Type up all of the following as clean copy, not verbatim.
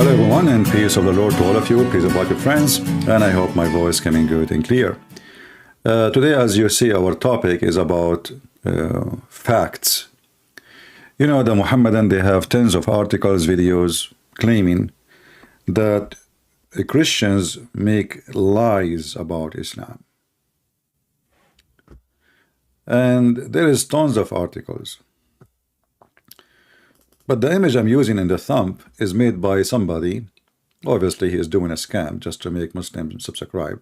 Hello everyone, and peace of the Lord to all of you. Peace about your friends, and I hope my voice coming good and clear. Today, as you see, our topic is about facts. You know, the Muhammadan, they have tons of articles, videos claiming that Christians make lies about Islam. And there is tons of articles. But the image I'm using in the thumb is made by somebody. Obviously, he is doing a scam just to make Muslims subscribe.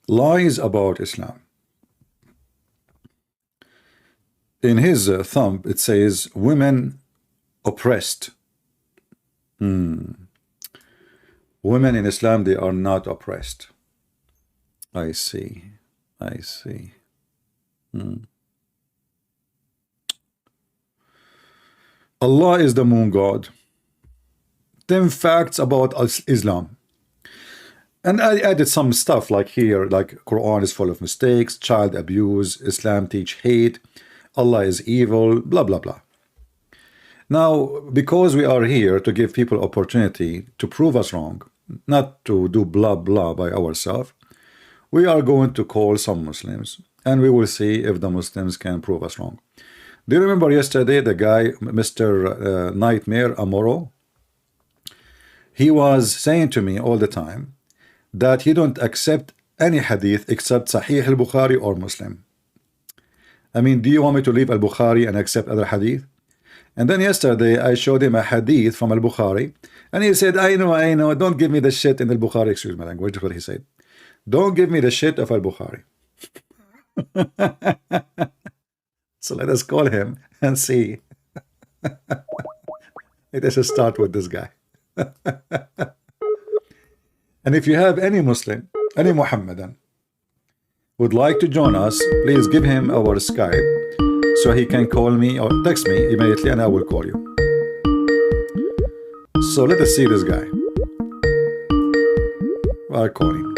Lies about Islam. In his thumb, it says, women oppressed. Women in Islam, they are not oppressed. I see. I see. Allah is the moon god. 10 facts about Islam. And I added some stuff like here, like Quran is full of mistakes, child abuse, Islam teach hate, Allah is evil, blah, blah, blah. Now, because we are here to give people opportunity to prove us wrong, not to do blah, blah by ourselves, we are going to call some Muslims, and we will see if the Muslims can prove us wrong. Do you remember yesterday the guy, Mr. Nightmare Amoro? He was saying to me all the time that he don't accept any hadith except Sahih al-Bukhari or Muslim. I mean, do you want me to leave al-Bukhari and accept other hadith? And then yesterday I showed him a hadith from al-Bukhari, and he said, I know, don't give me the shit in al-Bukhari. Excuse my language, that's what he said. Don't give me the shit of al-Bukhari. So let us call him and see. Let us start with this guy. And if you have any Muslim, any Muhammadan, would like to join us, please give him our Skype so he can call me or text me immediately and I will call you. So let us see this guy. We are calling.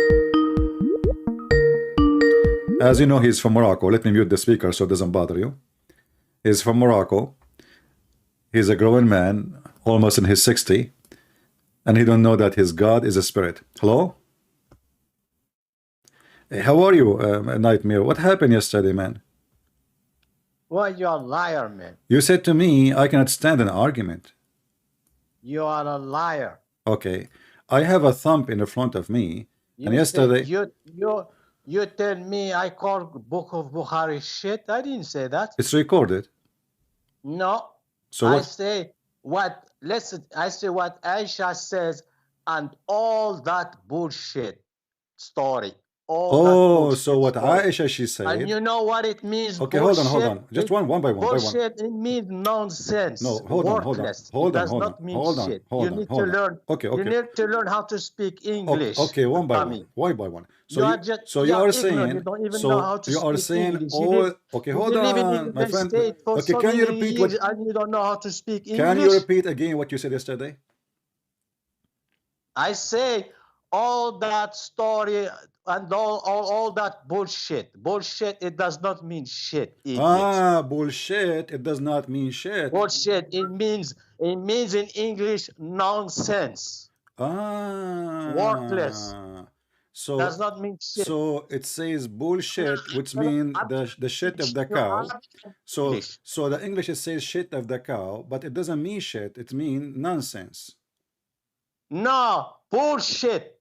As you know, he's from Morocco. Let me mute the speaker so it doesn't bother you. He's from Morocco. He's a growing man, almost in his 60s, and he don't know that his God is a spirit. Hello? Hey, how are you, Nightmare? What happened yesterday, man? Well, you're a liar, man. You said to me, I cannot stand an argument. You are a liar. Okay. I have a thumb in the front of me, and yesterday... You tell me I call Book of Bukhari shit? I didn't say that. It's recorded. No. So I what? say what Aisha says and all that bullshit story. So what Aisha she said. And you know what it means? Okay, bullshit? hold on. Just one by one. Bullshit, it means nonsense. No, hold on. It does not mean shit. You need to learn. Okay. You need to learn how to speak English. Okay, one by one. One by one. So you are saying. You don't even know how to you are speak saying English. all. Okay, hold on, my friend. Okay, can you repeat what? And you don't know how to speak English. Can you repeat again what you said yesterday? I say all that story and all that bullshit. Bullshit, it does not mean shit. Bullshit, it does not mean shit. Bullshit, it means in English nonsense. Worthless. So does not mean shit. So it says bullshit, which means the shit of the cow. So the English says shit of the cow, but it doesn't mean shit. It means nonsense. No, bullshit.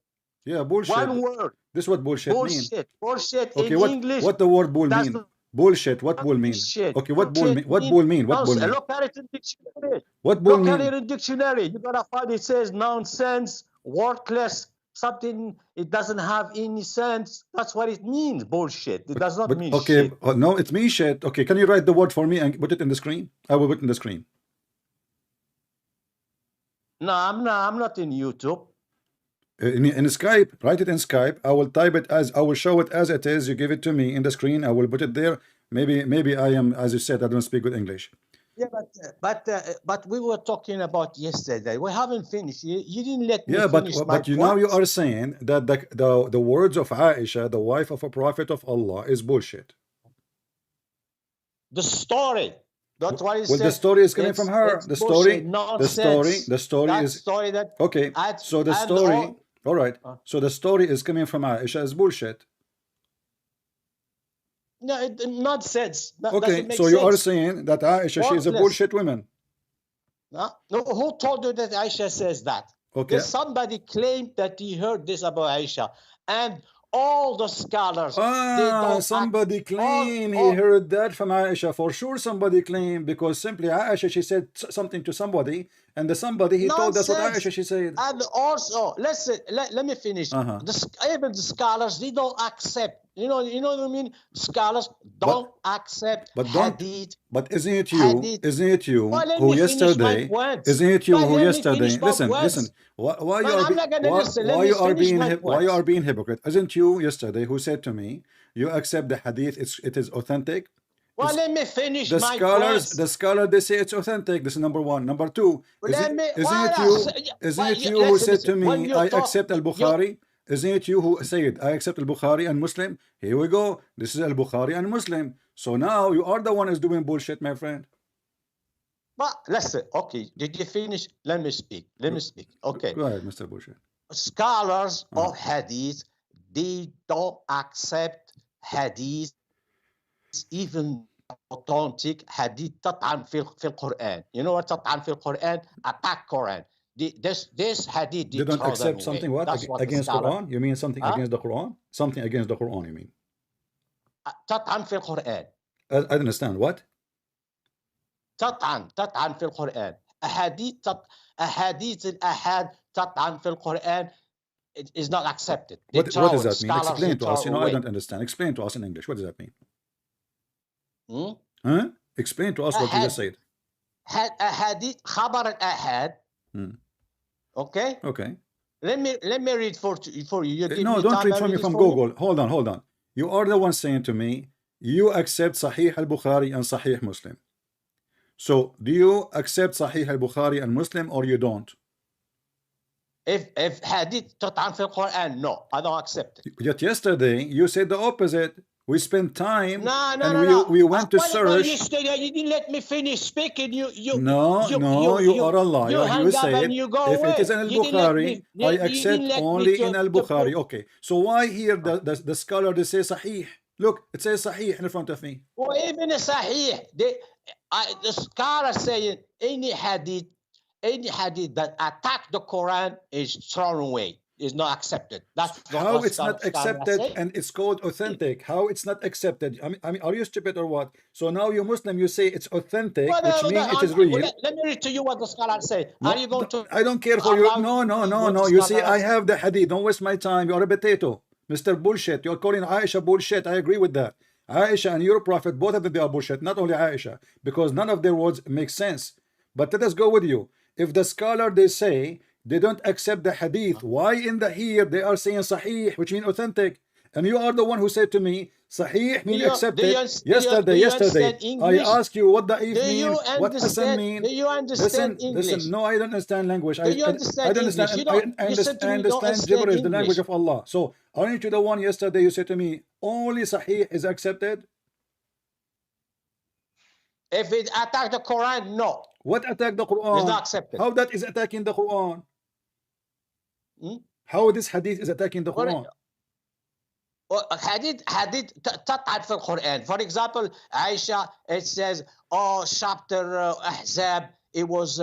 Yeah, bullshit. One word. This is what bullshit means. Bullshit okay, in English. What the word bull mean? Bullshit. What bull mean? Shit. Okay, what bull mean? What bull mean? What bull mean? Look at it in dictionary. What bull mean? Look at it in dictionary. You're gonna find it says nonsense, worthless, something. It doesn't have any sense. That's what it means. Bullshit. It does not mean shit. Okay, no, it means shit. Okay, can you write the word for me and put it in the screen? I will put it in the screen. No, I'm not in YouTube. In Skype, write it in Skype. I will type it as I will show it as it is. You give it to me in the screen. I will put it there. Maybe I am, as you said, I don't speak good English. Yeah, but we were talking about yesterday. We haven't finished. You didn't let me finish. Yeah, but now you are saying that the words of Aisha, the wife of a prophet of Allah, is bullshit. The story. That's what he Well, the said. story is coming from her. It's The bullshit, story nonsense. That is story that okay. adds So the and story, all right. uh, So the story is coming from Aisha is bullshit. no, nonsense. That Okay, doesn't make so you are sense. saying that Aisha, she is a Worthless. bullshit woman. No, who told you that Aisha says that? Okay. There's somebody claimed that he heard this about Aisha, and all the scholars they don't Somebody claim he heard that from Aisha. For sure somebody claimed, because simply Aisha, she said something to somebody, and the somebody he told us what Aisha she said. And also, listen, let me finish. Even the scholars, they don't accept. You know what I mean? Scholars don't accept hadith. But isn't it you? Isn't it you who yesterday? Isn't it you who yesterday? Listen. Why you are being hypocrite? Isn't you yesterday who said to me, you accept the hadith? It is authentic. Well, let me finish the my scholars. points. The scholar, they say it's authentic. This is number one. Number two, isn't it you who said to me, I accept al-Bukhari? Isn't it you who said, I accept al-Bukhari and Muslim? Here we go. This is al-Bukhari and Muslim. So now you are the one who's doing bullshit, my friend. But listen, okay, did you finish? Let me speak. Okay. Go ahead, Mr. Bullshit. Scholars of hadith, they don't accept hadith, even authentic hadith, تطعن في القرآن. You know what تطعن في القرآن? Attack Quran. This hadith, they don't accept something what against Quran? You mean something against the Quran? Something against the Quran, you mean? تطعن في القرآن. I don't understand what? تطعن في القرآن. أحاديث الأحاد تطعن في القرآن is not accepted. What does that mean? Explain to us. I don't understand. Explain to us in English. What does that mean? Explain to us what you just said. أحاديث خبر الأحاد. Okay. Let me read for you. No, don't read from me from Google. Hold on. You are the one saying to me, you accept Sahih al-Bukhari and Sahih Muslim. So do you accept Sahih al-Bukhari and Muslim, or you don't? If hadith تطعن في القرآن, no, I don't accept it. Yet yesterday you said the opposite. We spent time we went to search. You didn't let me finish speaking. You are a liar. You said if it is in al-Bukhari, I accept only in al-Bukhari. Okay, so why here the scholar, they say Sahih? Look, it says Sahih in front of me. Well, even a Sahih, the scholar saying any hadith that attack the Quran is thrown away. Is not accepted. That's how it's not accepted, and it's called authentic. How it's not accepted? I mean, are you stupid or what? So now you Muslim, you say it's authentic, which means it is real. Let me read to you what the scholar say. Are you going to? I don't care for you. No. You see, I have the hadith. Don't waste my time. You're a potato, Mr. Bullshit. You're calling Aisha bullshit. I agree with that. Aisha and your prophet, both of them, they are bullshit. Not only Aisha, because none of their words make sense. But let us go with you. If the scholar, they say they don't accept the hadith, why in the here they are saying Sahih, which means authentic? And you are the one who said to me, Sahih means accepted. Yesterday, I asked you what Da'if means, what Hasan means. Do you understand English? Listen, no, I don't understand language. Do you understand I don't understand. I understand gibberish, the language of Allah. So, aren't you the one yesterday you said to me, only Sahih is accepted? If it attack the Quran, no. What attack the Quran? It's not accepted. How that is attacking the Quran? How this hadith is attacking the Quran? Hadith تطعن في القرآن. For example, Aisha, it says, chapter Ahzab, it was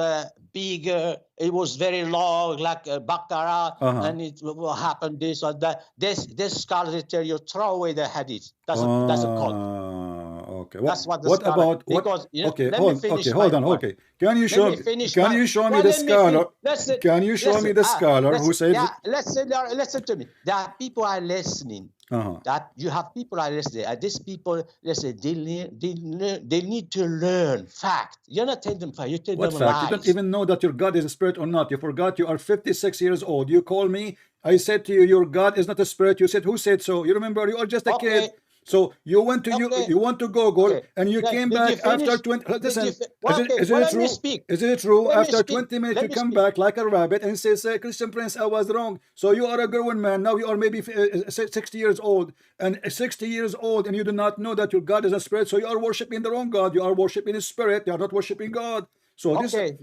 bigger, it was very long, like Baqarah, and it will happen this or that. This scholars tell you, throw away the hadith. Doesn't count. Okay. That's what the what scholar, about what? Because, okay, hold on. Okay, can you show me the scholar? Can you show me the scholar who says? Yeah, listen to me. There are people are listening. That you have people are listening. These people, listen, they need to learn fact. You're not telling them fact. You tell them fact? lies. You don't even know that your God is a spirit or not. You forgot. You are 56 years old. You call me. I said to you, your God is not a spirit. You said, who said so? You remember? You are just a kid. So you went to Okay. you went to Google Okay. and you came Did you back after finish? 20. Listen, Okay. is Well, it let me true? speak. Is it true? Let me After speak. 20 minutes Let you me come speak. back like a rabbit and say, Christian Prince, I was wrong. So you are a grown man now. You are maybe 60 years old, and 60 years old, and you do not know that your God is a spirit. So you are worshiping the wrong God. You are worshiping a spirit. You are not worshiping God. So this Okay.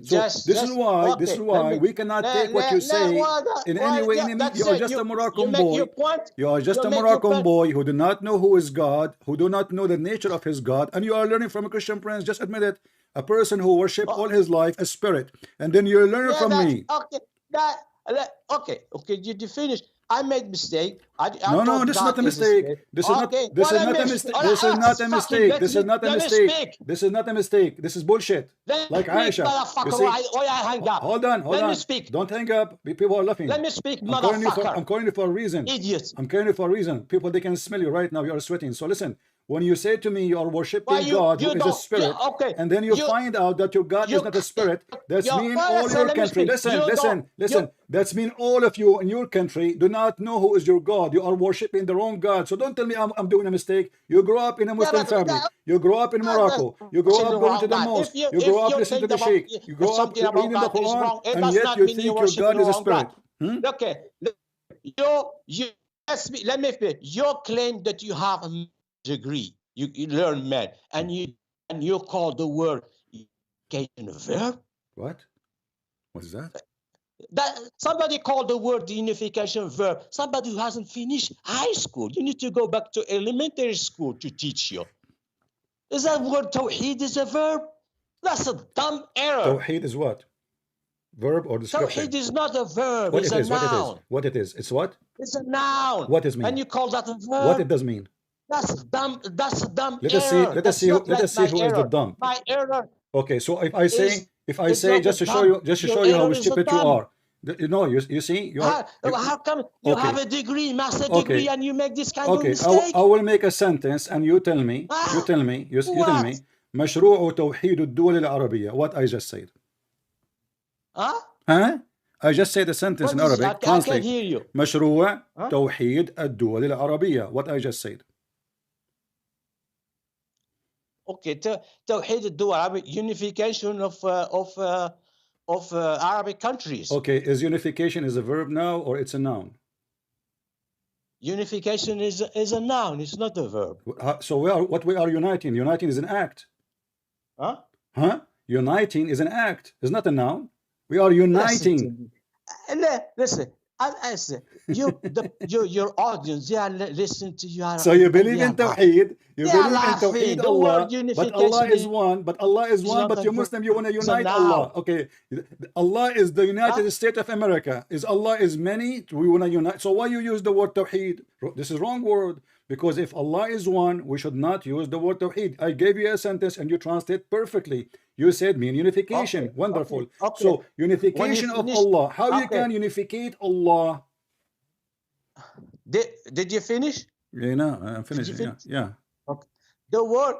this is why Okay. Let me. we cannot take what you say in any way. In any, That's you are it. just a You Moroccan make your boy. point. You are just You a make your Moroccan point. boy who do not know who is God, who do not know the nature of his God, and you are learning from a Christian Prince. Just admit it. A person who worship all his life a spirit, and then you're learning Yeah, from that's me. okay. Okay. You finish. I made mistake. I No, thought this is not God a is a mistake. spirit. This is not. Okay. This Well, is let not me. a mistake. This is not a Fucking mistake. This is not a let me mistake. speak. This is not a mistake. This is bullshit. Let Like me speak, Aisha. You motherfucker. see? Or I hang up. Hold on, hold Let me on. speak. Don't hang up. People are laughing. Let me speak, I'm calling you for. motherfucker. I'm calling you for a reason. Idiot. I'm calling you for a reason. People, they can smell you right now. You are sweating. So listen. When you say to me you are Why worshiping God, who you is a don't? spirit, Okay. and then you find out that your God is You not a spirit, that's mean well, all so your let me country. speak. Listen, You don't. listen, listen. That's mean all of you in your country do not know who is your God. You are worshiping the wrong God. So don't tell me I'm doing a mistake. You grow up in a Yeah, Muslim but family. You grow up in Morocco. You grow up the going to wrong the God. mosque. You If grow up you listening to think the about sheikh. You grow up something about reading the God is Quran, wrong, it and does yet not you mean you're think your worshiping God the is a wrong God. spirit. Okay. You let me speak. You claim that you have a degree. You learn math, and you call the word unification a verb. What? What is that? That somebody called the word the unification verb. Somebody who hasn't finished high school. You need to go back to elementary school to teach you. Is that word tawheed is a verb? That's a dumb error. Tawheed is what? Verb or description? Tawheed is not a verb, What it's it a is? What it is? noun. What it is? It's what? It's a noun. What does And mean? you call that a What it verb? does mean? That's a dumb Let us see. error. Let us That's see. not Let like us see my who is the error. dumb. My error Okay. So is if I it's say not a just to show you, dumb. Your how error is a stupid you dumb. are. You know. You see. How come you have Okay. a degree, master degree, Okay. and you make this kind of Okay. mistake? I will make a sentence and you tell me. You Ah, tell me. You tell what? me. مشروع توحيد الدول العربية. What I just said. Huh? Huh? I just said a sentence What in is Arabic. I can't Translate. hear you. مشروع Huh? توحيد الدول العربية. What I just said. Okay, توحيد الدول Arabic unification of Arabic countries. Okay, is unification is a verb now or it's a noun? Unification is a noun. It's not a verb. So what we are uniting? Uniting is an act. Huh? Huh? Uniting is an act. It's not a noun. We are uniting. Listen. I say your audience, they are listening to you. So you believe in Tawheed. You They are believe in laughing. Tawheed The word Allah. But Allah unification is one. But Allah is one. not But a you verb. Muslim, you want to It's a unite noun. Allah. Okay. Allah is the United Huh? States of America. Is Allah is many. We want to unite. So why you use the word Tawheed? This is wrong word. Because if Allah is one, we should not use the word Tawheed. I gave you a sentence and you translate perfectly. You said mean unification. Okay, Wonderful. okay. So unification of finish, Allah. How you okay. can unificate Allah? Did you finish? You know, I'm finishing. finish? Yeah. Okay. The word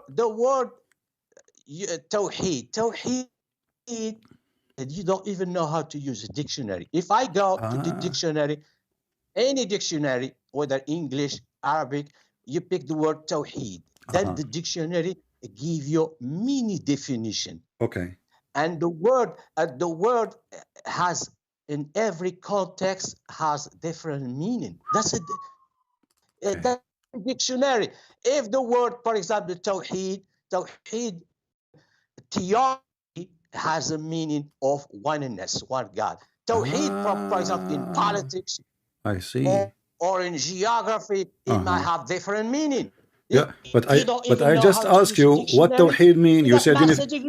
Tawheed, you don't even know how to use a dictionary. If I go to the dictionary, any dictionary, whether English, Arabic, you pick the word Tawheed. Then the dictionary give you many definition. Okay. And the word has in every context has different meaning. That's it. That dictionary. If the word, for example, Tawheed, theology has a meaning of oneness, one God. Tawheed, for example, in politics, I see. or in geography, it might have different meaning. Yeah, but I just asked you what Tawheed mean. You said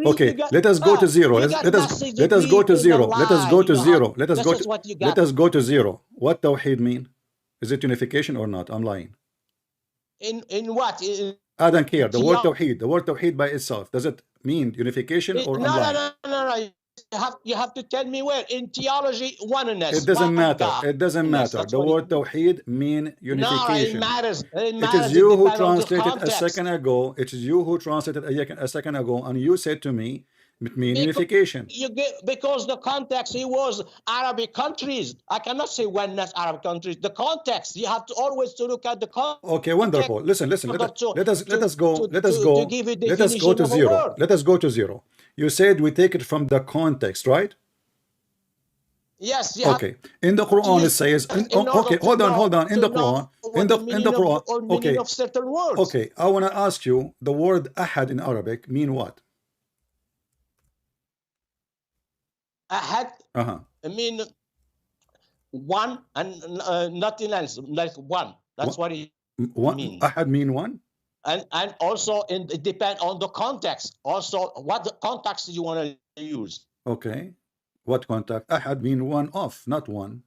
okay. Let us go to zero. Let us go to zero. Let us go to zero. Let us go to zero. What Tawheed mean? Is it unification or not? I'm lying. In what? I don't care. The word Tawheed by itself, does it mean unification or I'm lying? No. You have to tell me where. In theology, oneness. It doesn't matter. It doesn't matter. The word Tawheed mean unification. No, it matters. It is you who translated a second ago. It is you who translated a second ago, and you said to me, It means unification. Because the context, it was Arabic countries. I cannot say when that's Arab countries. The context, you have to always to look at the context. Okay, wonderful. Listen. Let us go. To give a Let us go definition to of a zero. word. Let us go to zero. You said we take it from the context, right? Yes. Okay. In the Quran it says. Okay, hold on. In the Quran. In the Quran. Okay. Of certain words. Okay. I want to ask you. The word ahad in Arabic mean what? Ahad. I mean one and nothing else, like one. That's what it means. Ahad mean one. And also it depends on the context. Also, what the context you want to use. Okay. What context? Ahad mean one of, not one.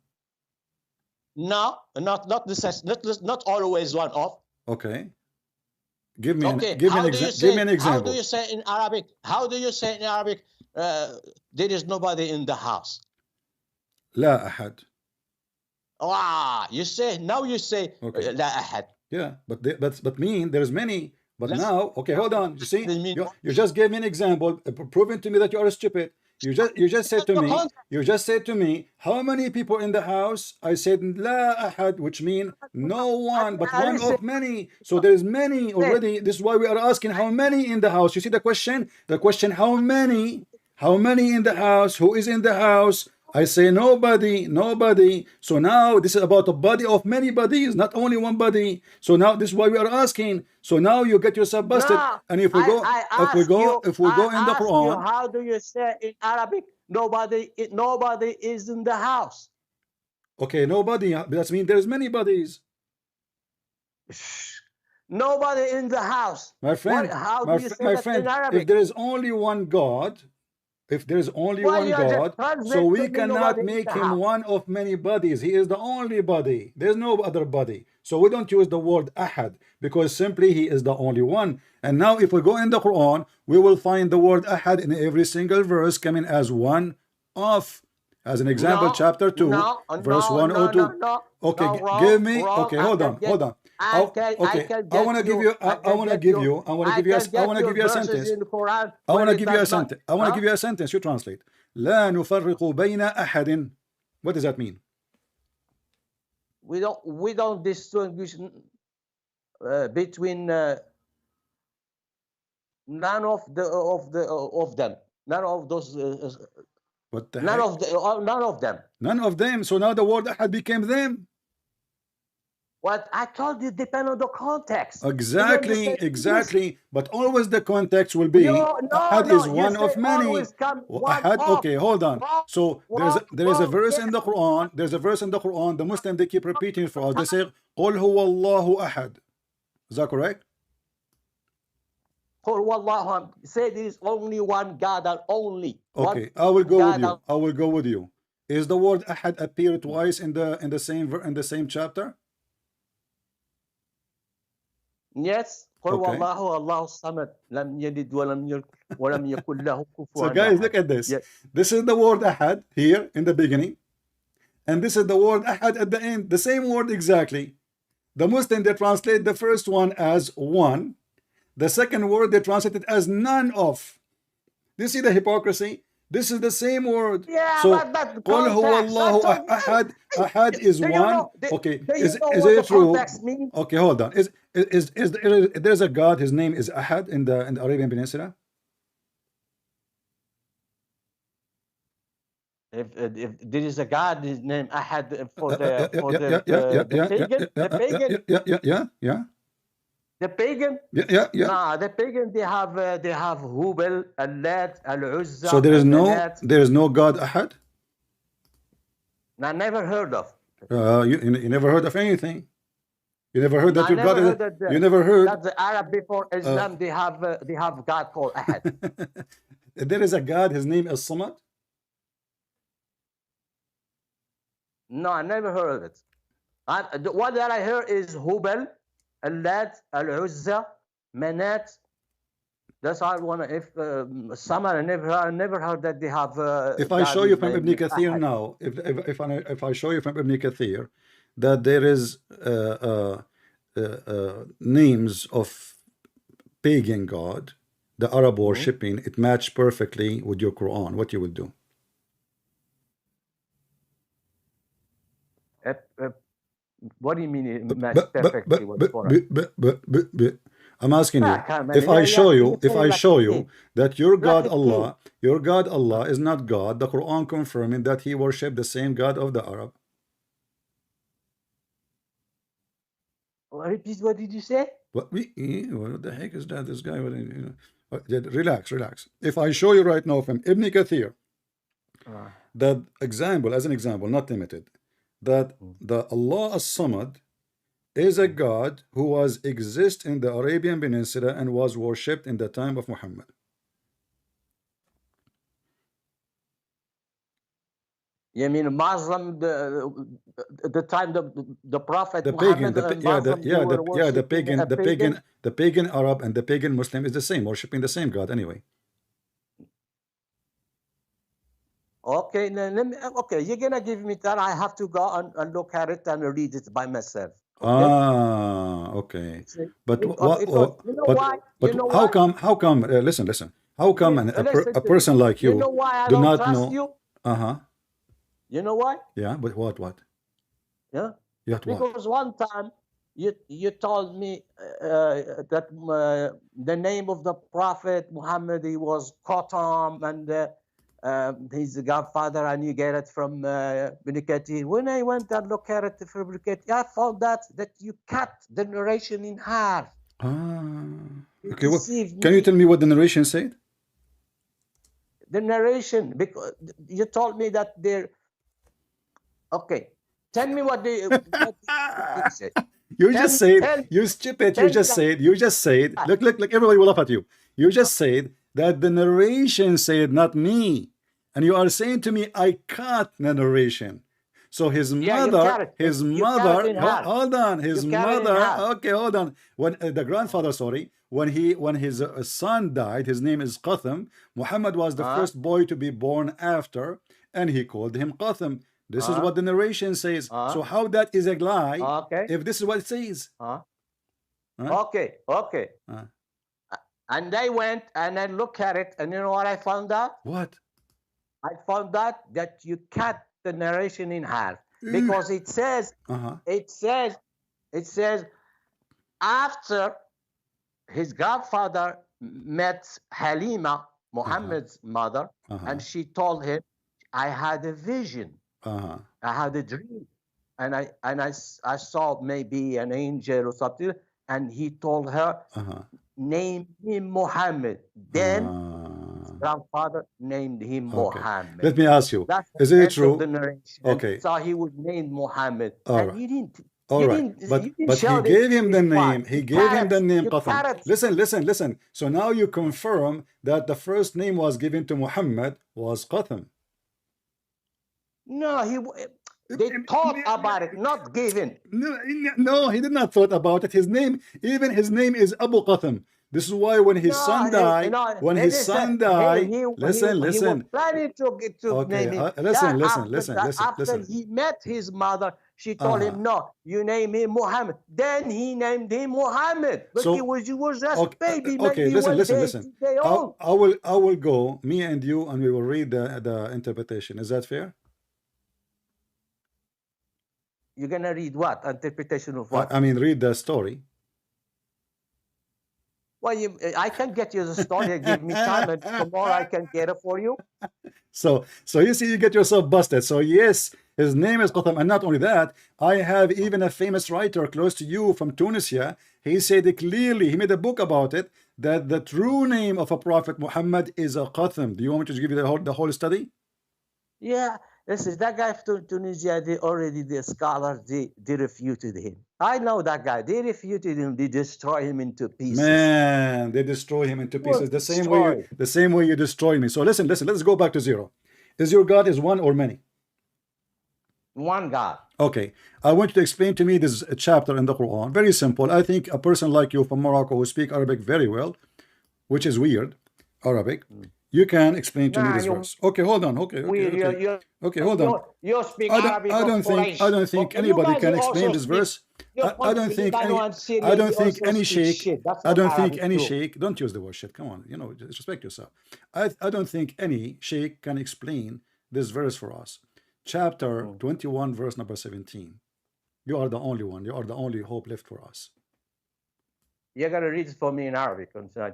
No, not always one of. Okay. Give me an example. How do you say in Arabic? There is nobody in the house. لا أحد. You say okay. لا أحد. Yeah, but mean there's many. But now, okay, hold on. You see, you just gave me an example, proving to me that you are stupid. You just said to me, how many people in the house? I said لا أحد, which mean no one, but one of many. So there's many already. This is why we are asking how many in the house. You see the question? The question, how many in the house? Who is in the house? I say nobody. So now this is about a body of many bodies, not only one body. So now this is why we are asking. So now you get yourself busted. And if we go in the Quran, how do you say in Arabic? Nobody is in the house. Okay, nobody. That means there's many bodies. Nobody in the house. My friend, if there is only one God. If there is only one God, so we cannot make him one of many bodies. He is the only body. There's no other body. So we don't use the word ahad because simply he is the only one. And now if we go in the Quran, we will find the word ahad in every single verse coming as one of. As an example, chapter 2, verse 102. Okay, give me. Okay, hold on. I want to give you a sentence. I want to give you a sentence. You translate. لا نفرق بين أحد. What does that mean? We don't distinguish between none of them. None of those. What the none heck? of them. None of them. So now the word ahad became them. What I told you depend on the context. Exactly. But always the context will be ahad is one of many. Ahad. Okay, hold on. So there is a verse in the Quran. There's a verse in the Quran. The Muslims, they keep repeating it for us. They say, "Qul huwa Allahu ahad." Is that correct? Say there is only one God and only. Okay, I will go with you. Is the word ahad appear twice in the same chapter? Yes. Okay. So guys, look at this. Yes. This is the word ahad here in the beginning, and this is the word ahad at the end. The same word exactly. The Muslim, they translate the first one as one. The second word they translate it as none of. Do you see the hypocrisy? This is the same word. Yeah, so قُلْ هُوَ اللَّهُ أَحَدٌ. Ahad is one. Okay, is it true? Okay, hold on. Is there's a God? His name is Ahad in the Arabian Peninsula? If there is a God, his name Ahad for the pagan. Yeah. The pagan? Yeah. Nah, the pagan they have Hubal, Al-Lat, Al-Uzza. So there is no God Ahad? I never heard of. You never heard of anything. You never heard that your God is. You never heard that the Arab before Islam they have God called Ahad. There is a God. His name is Somad. No, I never heard of it. What that I heard is Hubal, Al-Lat, Al-Uzza, Manat. That's all I want to. If Samad, I never heard that they have. If I show you from Ibn Kathir now, if I show you from Ibn Kathir that there is names of pagan god, the Arab worshipping, it matched perfectly with your Quran, what you will do? What do you mean it matched perfectly with Quran? I'm asking you, Come on, if I show you, like that your God like Allah, is not God, the Quran confirming that he worshipped the same God of the Arab. Repeat, what did you say? What the heck is that? This guy, relax. If I show you right now from Ibn Kathir, that example, as an example, not limited, that the Allah as-Samad is a God who was exist in the Arabian Peninsula and was worshipped in the time of Muhammad. You mean Muslim, the time the Prophet The Muhammad pagan, the pagan Arab and the pagan Muslim is the same, worshipping the same God anyway. Okay, okay, you're gonna give me that. I have to go and look at it and read it by myself. Okay? Okay. But how come? Listen. How come a person like you, why I do don't not trust know? you? You know why? Yeah, but what? Yeah. What? Because one time you told me that the name of the Prophet Muhammad, he was Qatam, and he's the godfather, and you get it from Ibn. When I went and looked at it from Ibn, I found that you cut the narration in half. Okay. Can you tell me what the narration said? The narration, because you told me that there. Okay, tell me what they said. You just said, you stupid, you just said, look, everybody will laugh at you. You just said that the narration said, not me. And you are saying to me, I cut the narration. So his mother, hold on, okay, hold on. When the grandfather, when his son died, his name is Qatham. Muhammad was the first boy to be born after, and he called him Qatham. This is what the narration says. So how that is a lie if this is what it says? Okay. And I went and I looked at it, and you know what I found out? What? I found out that you cut the narration in half, because it says after his godfather met Halima, Muhammad's mother, and she told him, I had a vision. I had a dream, and I saw maybe an angel or something, and he told her, name him Muhammad. Then his grandfather named him Muhammad. Let me ask you, that's is it true? The narration. Okay. So he was named Muhammad. All and he didn't. All right, but he gave him the name. He gave him the name Qatham. Listen. So now you confirm that the first name was given to Muhammad was Qatham. No, they thought about it, not given. No, he did not thought about it. His name is Abu Qatham. This is why when his son died, listen. He was planning to name him. Listen. After he met his mother, she told him, no, you name him Muhammad. Then he named him Muhammad. But he was just a baby. Okay, listen. I will go, me and you, and we will read the interpretation. Is that fair? You're gonna read what? Interpretation of what? I mean, read the story. Well, I can get you the story. Give me time, and tomorrow I can get it for you. So you see, you get yourself busted. So yes, his name is Qatham, and not only that, I have even a famous writer close to you from Tunisia. He said it clearly. He made a book about it, that the true name of a prophet Muhammad is a Qatham. Do you want me to give you the whole study? Yeah. Listen, that guy from Tunisia, the scholars, they refuted him. I know that guy. They refuted him. They destroy him into pieces. Man, they destroy him into pieces. The same way you destroy me. So listen. Let's go back to zero. Is your God is one or many? One God. Okay. I want you to explain to me this chapter in the Quran. Very simple. I think a person like you from Morocco who speak Arabic very well, which is weird, Arabic, You can explain to me Nah, this verse. Okay, hold on. Okay, hold on. you speak Arabic I of don't think Quraysh. Okay, you anybody guys, can you explain also this speak. verse. You I don't country, think Lebanon and I Syria, don't you think also any speak sheikh. shit. That's I not don't think Arabic any too. sheikh. Don't use the word shit. Come on, you know, just respect yourself. I don't think any sheikh can explain this verse for us. Chapter 21, verse number 17. You are the only one. You are the only hope left for us. You're gonna read it for me in Arabic.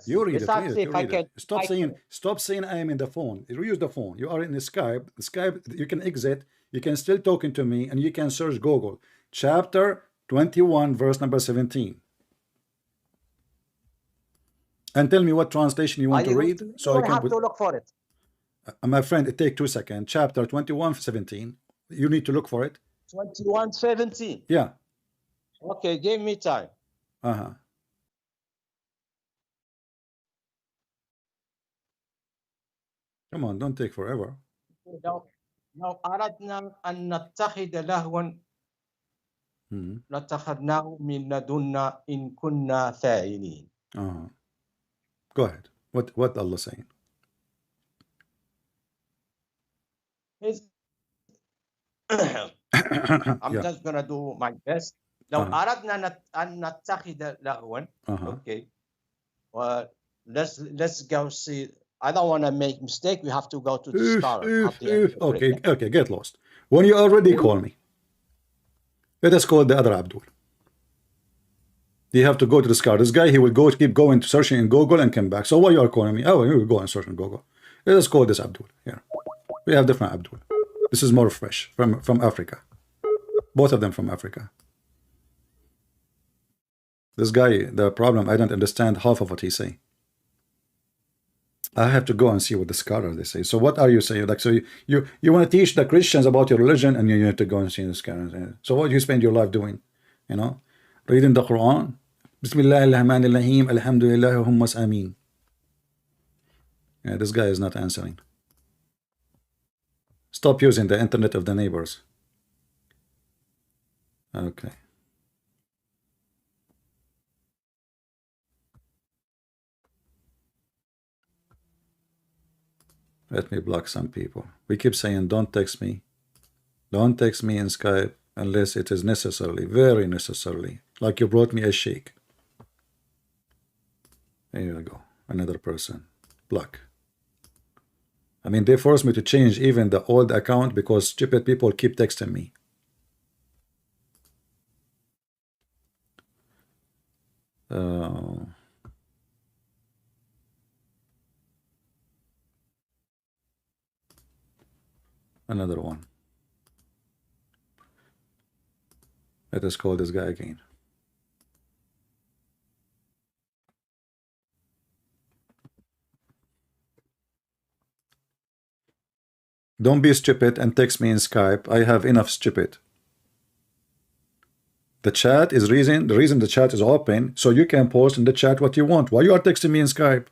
You read it, Besides, read it, if you I read it. can, Stop saying I am in the phone. Use the phone. You are in the Skype. Skype, you can exit. You can still talking to me, and you can search Google. Chapter 21, verse number 17. And tell me what translation you want to read, so I you can have put. to look for it. My friend, it take 2 seconds. Chapter 21, 17. You need to look for it. 21:17. Yeah. Okay, give me time. Come on, don't take forever. لو أردنا أن نتخذ لهوا لاتخذناه من لدنا إن كنا فاعلين. Go ahead. What Allah saying? I'm just gonna do my best. لو أردنا أن نتخذ لهوا. Okay. Well, let's go see. I don't want to make mistake. We have to go to the scholar. Okay, get lost. When you are ready, call me. Let us call the other Abdul. You have to go to the scholar. This guy, he will keep going to searching in Google and come back. So why you are calling me? Oh, you will go and search in Google. Let us call this Abdul here. We have different Abdul. This is more fresh from Africa. Both of them from Africa. This guy, the problem, I don't understand half of what he say. I have to go and see what the scholars they say. So what are you saying? Like, so you want to teach the Christians about your religion, and you have to go and see the scholars. So what do you spend your life doing? You know, reading the Quran. Bismillah ar-Rahman ar-Rahim. Alhamdulillah hummas ameen. Yeah, this guy is not answering. Stop using the internet of the neighbors. Okay. Let me block some people. We keep saying, don't text me. Don't text me in Skype unless it is necessarily, very necessarily. Like you brought me a sheikh. There you go. Another person. Block. I mean, they forced me to change even the old account because stupid people keep texting me. Another one. Let us call this guy again. Don't be stupid and text me in Skype. I have enough stupid. The chat is the reason the chat is open, so you can post in the chat what you want. Why you are texting me in Skype?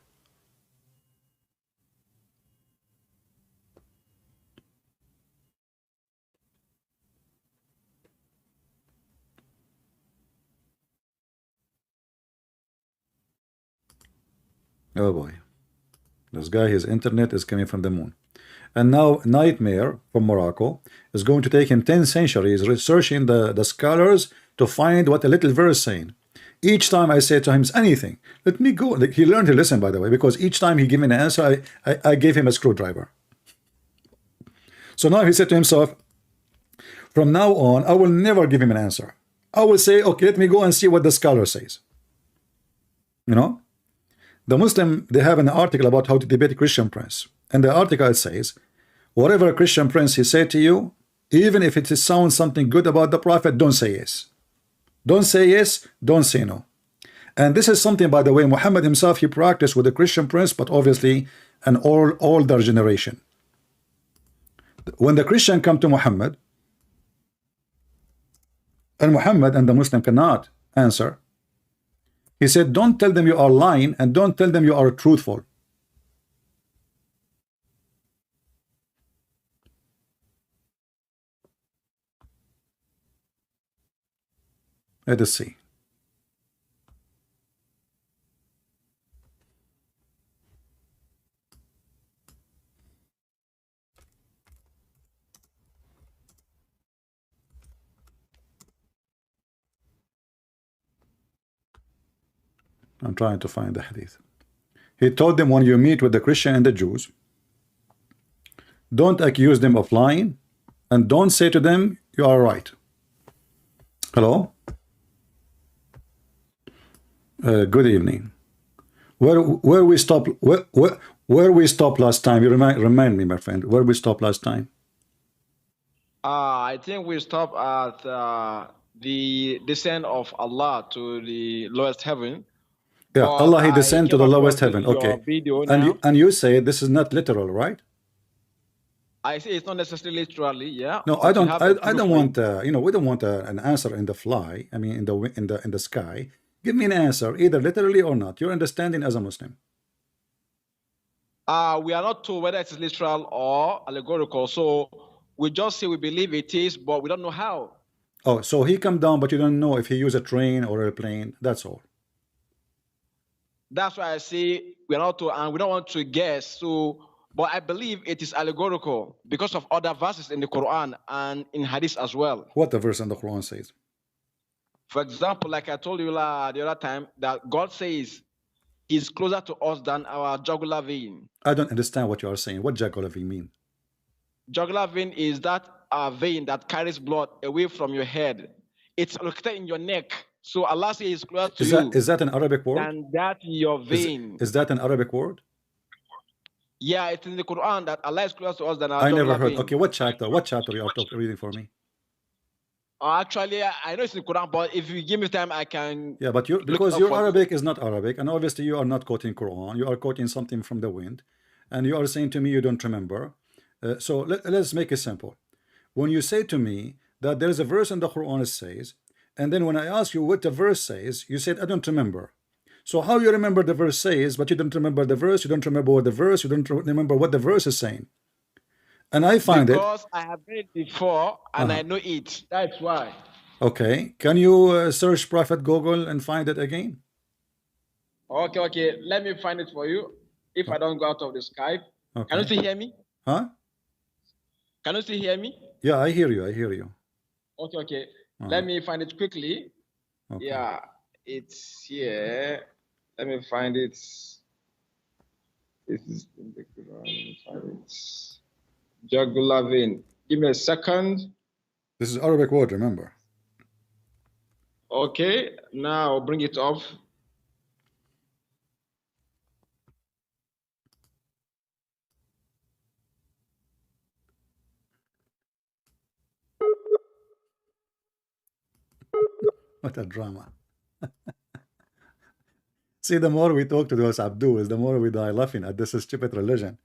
Oh boy. This guy, his internet is coming from the moon. And now Nightmare from Morocco is going to take him 10 centuries researching the scholars to find what a little verse saying. Each time I say to him anything, let me go. Like, he learned to listen, by the way, because each time he gave me an answer, I gave him a screwdriver. So now he said to himself, from now on, I will never give him an answer. I will say, okay, let me go and see what the scholar says. You know? The Muslim, they have an article about how to debate a Christian prince. And the article says, whatever a Christian prince he said to you, even if it sounds something good about the Prophet, don't say yes. Don't say yes, don't say no. And this is something, by the way, Muhammad himself, he practiced with a Christian prince, but obviously an older generation. When the Christian come to Muhammad, and Muhammad and the Muslim cannot answer, he said, don't tell them you are lying, and don't tell them you are truthful. Let us see. I'm trying to find the hadith. He told them, when you meet with the Christian and the Jews, don't accuse them of lying, and don't say to them, you are right. Hello? Good evening. Where we stop? Where we stopped last time? You remind me, my friend. Where we stopped last time? I think we stop at the descent of Allah to the lowest heaven. Yeah, But Allah, He I descend to came the lowest across heaven. your Okay. video And now. you say this is not literal, right? I say it's not necessarily literally, yeah. No, but I you don't. have a I proof don't for want. it. You know, we don't want an answer in the fly. I mean, in the sky. Give me an answer, either literally or not. Your understanding as a Muslim. We are not told whether it is literal or allegorical. So we just say we believe it is, but we don't know how. Oh, so He come down, but you don't know if He use a train or a plane. That's all. That's why I say we are not to, and we don't want to guess. So, but I believe it is allegorical because of other verses in the Quran and in Hadith as well. What the verse in the Quran says? For example, like I told you the other time, that God says He's closer to us than our jugular vein. I don't understand what you are saying. What Jagolavi mean? Jugular vein is that vein that carries blood away from your head. It's located in your neck. So Allah says He's closer to you Is that an Arabic word? than that your vein. Is that an Arabic word? Yeah, it's in the Quran that Allah is closer to us than our I never jugular heard. vein. Okay, what chapter? What chapter you are reading for me? Actually, I know it's in the Quran, but if you give me time, I can. Yeah, but you look because up your for you. Arabic is not Arabic, and obviously you are not quoting Quran. You are quoting something from the wind, and you are saying to me you don't remember. So let's make it simple. When you say to me that there is a verse in the Quran that says, and then when I ask you what the verse says, you said I don't remember. So how you remember the verse says, but you don't remember the verse, you don't remember what the verse, you don't remember what the verse is saying. And I find Because I have read it before and I know it. That's why. Okay, can you search Prophet Google and find it again? Okay. Let me find it for you. If I don't go out of the Skype. Okay. Can you still hear me? Huh? Can you still hear me? Yeah, I hear you. I hear you. Okay. Let me find it quickly. Okay. Yeah, it's here. Let me find it. This is in the Quran. Find it. Jugular vein. Give me a second. This is Arabic word, remember. Okay, now I'll bring it up. What a drama. See, the more we talk to those Abduls, the more we die laughing at this stupid religion.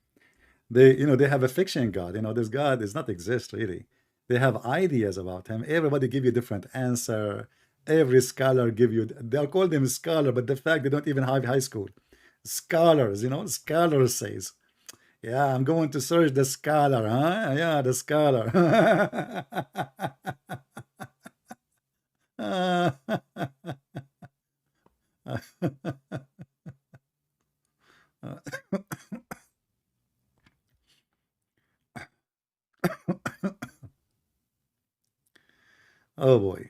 They have a fiction God. This God does not exist, really. They have ideas about him. Everybody give you different answer. Every scholar give you, they'll call them scholar, but the fact they don't even have high school. Scholars, scholars says, yeah, I'm going to search the scholar, huh? Yeah, the scholar. Oh boy.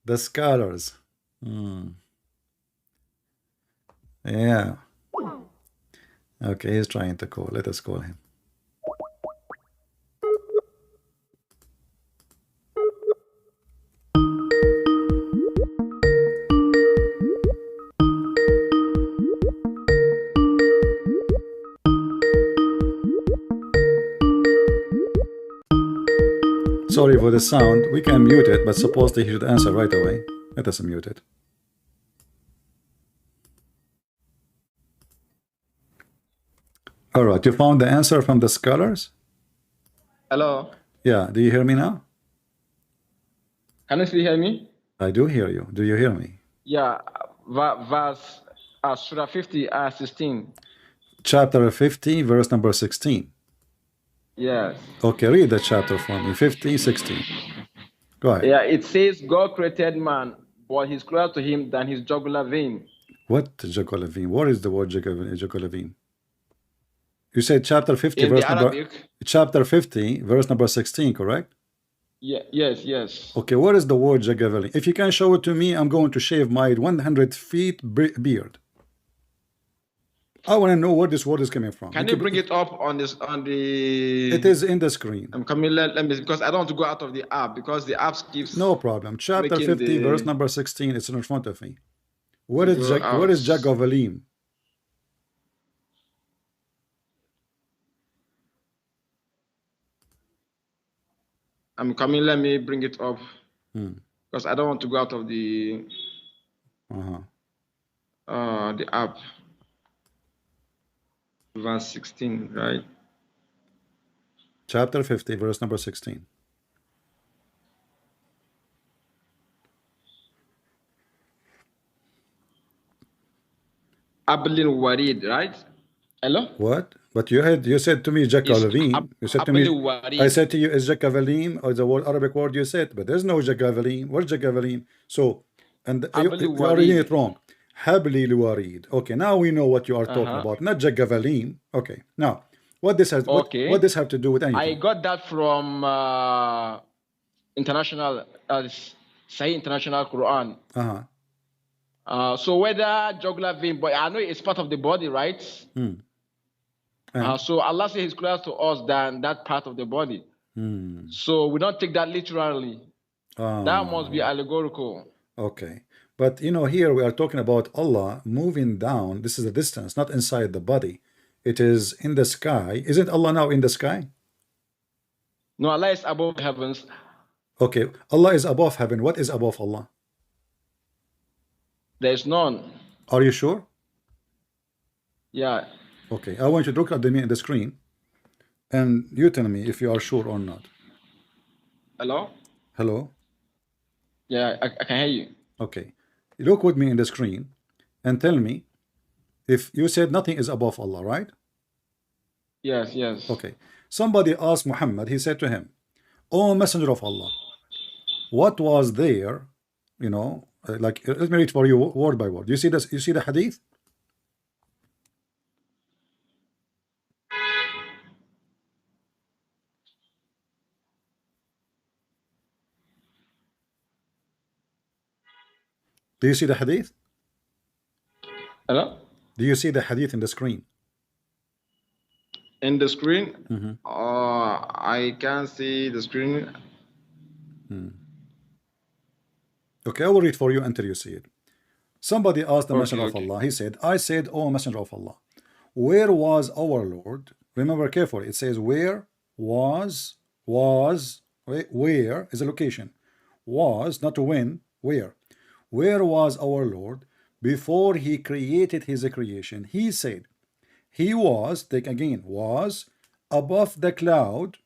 The scholars. Yeah. Okay, he's trying to call. Let us call him. Sorry for the sound. We can mute it, but supposedly he should answer right away. Let us mute it. All right, you found the answer from the scholars? Hello. Yeah, do you hear me now? Can you still hear me? I do hear you. Do you hear me? Yeah, verse Surah 50, 16. Chapter 50, verse number 16. Yes. Okay, read the chapter for me. 50, 16. Go ahead. Yeah, it says God created man, but he's closer to him than his jugular vein. What jugular vein? What is the word jugular vein? You said chapter 50, In verse the number Arabic, chapter 50, verse number 16, correct? Yeah, yes. Okay, where is the word Jagavalin? If you can show it to me, I'm going to shave my 100 feet beard. I want to know where this word is coming from. Can you bring it up on this It is in the screen. I'm coming. Let me, because I don't want to go out of the app, because the app keeps. No problem. Chapter 50, verse number 16. It's in front of me. Where is Jagavalin? I'm coming. Let me bring it up, because I don't want to go out of the app. Verse 16, right? Chapter 50, verse number 16. Abdul Warid, right? Hello? What? But you said to me Jagavalin. You said to me, I said to you, is Jagavalin or the word Arabic word you said, but there's no Jagavalin. Where's Jagavalin? So, and you are reading it wrong. Habli Warid. Okay, now we know what you are talking about. Not Jagavalin. Okay, now what this has what this have to do with anything? I got that from international Sahih International Quran. So whether jugular vein, but I know it's part of the body, right? So Allah says He's closer to us than that part of the body. So we don't take that literally. That must be allegorical. Okay. But you know, here we are talking about Allah moving down. This is a distance, not inside the body. It is in the sky. Isn't Allah now in the sky? No, Allah is above the heavens. Okay, Allah is above heaven. What is above Allah? There is none. Are you sure? Yeah. Okay, I want you to look at me in the screen, and you tell me if you are sure or not. Hello? Hello? Yeah, I can hear you. Okay. Look with me in the screen and tell me if you said nothing is above Allah, right? Yes, yes. Okay. Somebody asked Muhammad, he said to him, "O Messenger of Allah, what was there?" You know, like, let me read for you word by word. You see this? You see the hadith? Do you see the hadith? Hello? Do you see the hadith in the screen? In the screen? I can't see the screen. Okay, I will read for you until you see it. Somebody asked the Messenger of Allah. He said, I said, "O Messenger of Allah, where was our Lord?" Remember carefully. It says, where was, where is a location. Was, not when, where. Where was our Lord before He created His creation? He said, He was, take again, was above the cloud,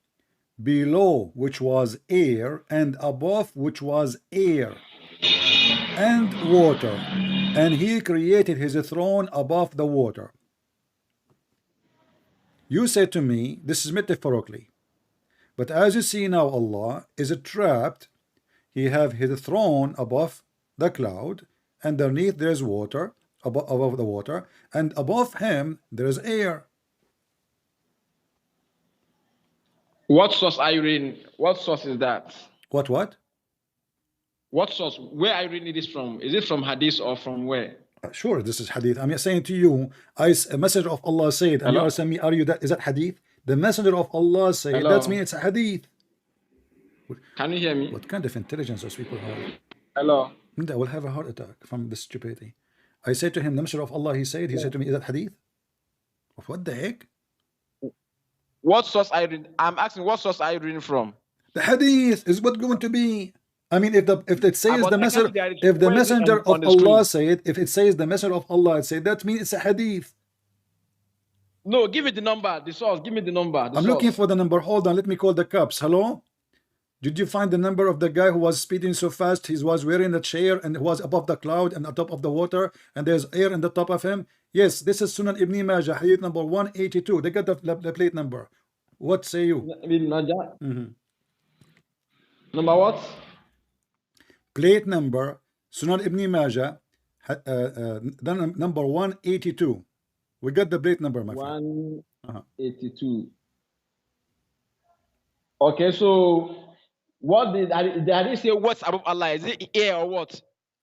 below which was air, and above which was air and water, and He created His throne above the water. You said to me, this is metaphorically, but as you see now, Allah is trapped. He have His throne above the cloud, underneath there is water, above the water, and above Him there is air. What source are you reading? What source is that? What? What source? Where are you reading this from? Is it from Hadith or from where? Sure, this is Hadith. I'm saying to you, a messenger of Allah said, and you are saying me, is that Hadith? The messenger of Allah said, that means it's a Hadith. Can you hear me? What kind of intelligence those people have? Hello? I will have a heart attack from this stupidity. I said to him, the messenger of Allah, he said to me, is that Hadith? What the heck? What source are you reading? I'm asking, what source are you reading from? The Hadith is what going to be. I mean, if it says the messenger, if the messenger of Allah said, if it says the messenger of Allah said, that means it's a Hadith. No, give me the number, the source. Give me the number. I'm looking for the number. Hold on, let me call the cops. Hello? Did you find the number of the guy who was speeding so fast? He was wearing a chair and was above the cloud and on top of the water, and there's air in the top of him. Yes, this is Sunan Ibn Majah, hadith number 182. They got the plate number. What say you? Ibn Majah? Number what? Plate number Sunan Ibn Majah, number 182. We got the plate number, my friend. 182. Okay, so What did they say? What's above Allah? Is it A or what?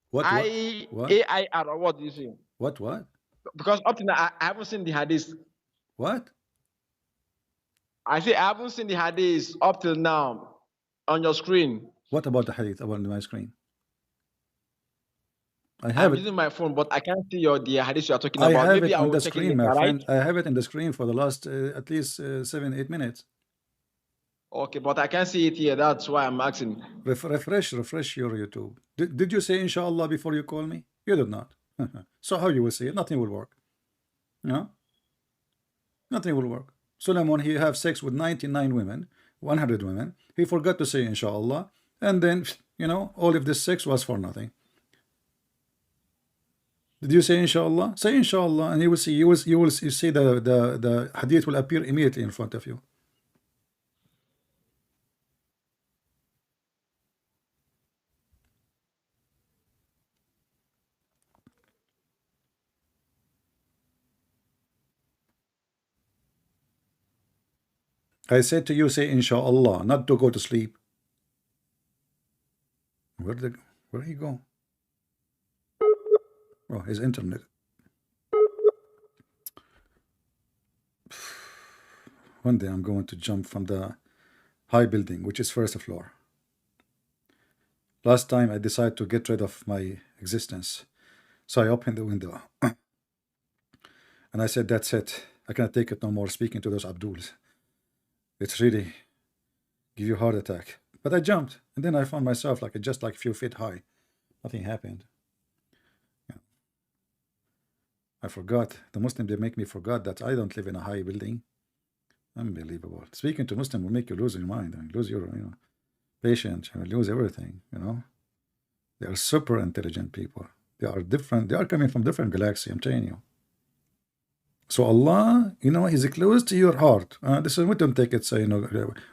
What? A-I-R or what do you say? What? Because up to now, I haven't seen the hadith. What? I say I haven't seen the hadith up till now on your screen. What about the hadith about my screen? I have I'm it. using my phone, but I can't see the hadith you are talking I about. have Maybe it I on will the check screen, it my later, friend. right? I have it in the screen for the last at least 7-8 minutes. Okay, but I can't see it here. That's why I'm asking. Refresh your YouTube. Did you say inshallah before you call me? You did not. So how you will see it? Nothing will work. No? Nothing will work. Solomon, he have sex with 99 women, 100 women. He forgot to say inshallah. And then, you know, all of this sex was for nothing. Did you say inshallah? Say inshallah, and you will see. You see the hadith will appear immediately in front of you. I said to you, say inshallah, not to go to sleep. Where he go? Oh, his internet. One day I'm going to jump from the high building, which is first floor. Last time I decided to get rid of my existence. So I opened the window. And I said, that's it. I cannot take it no more speaking to those Abduls. It's really give you a heart attack. But I jumped. And then I found myself just like a few feet high. Nothing happened. Yeah. I forgot. The Muslim, they make me forget that I don't live in a high building. Unbelievable. Speaking to Muslim will make you lose your mind. I mean, lose your patience. You lose everything. They are super intelligent people. They are different. They are coming from different galaxy. I'm telling you. So Allah, is close to your heart. This is we don't take it. So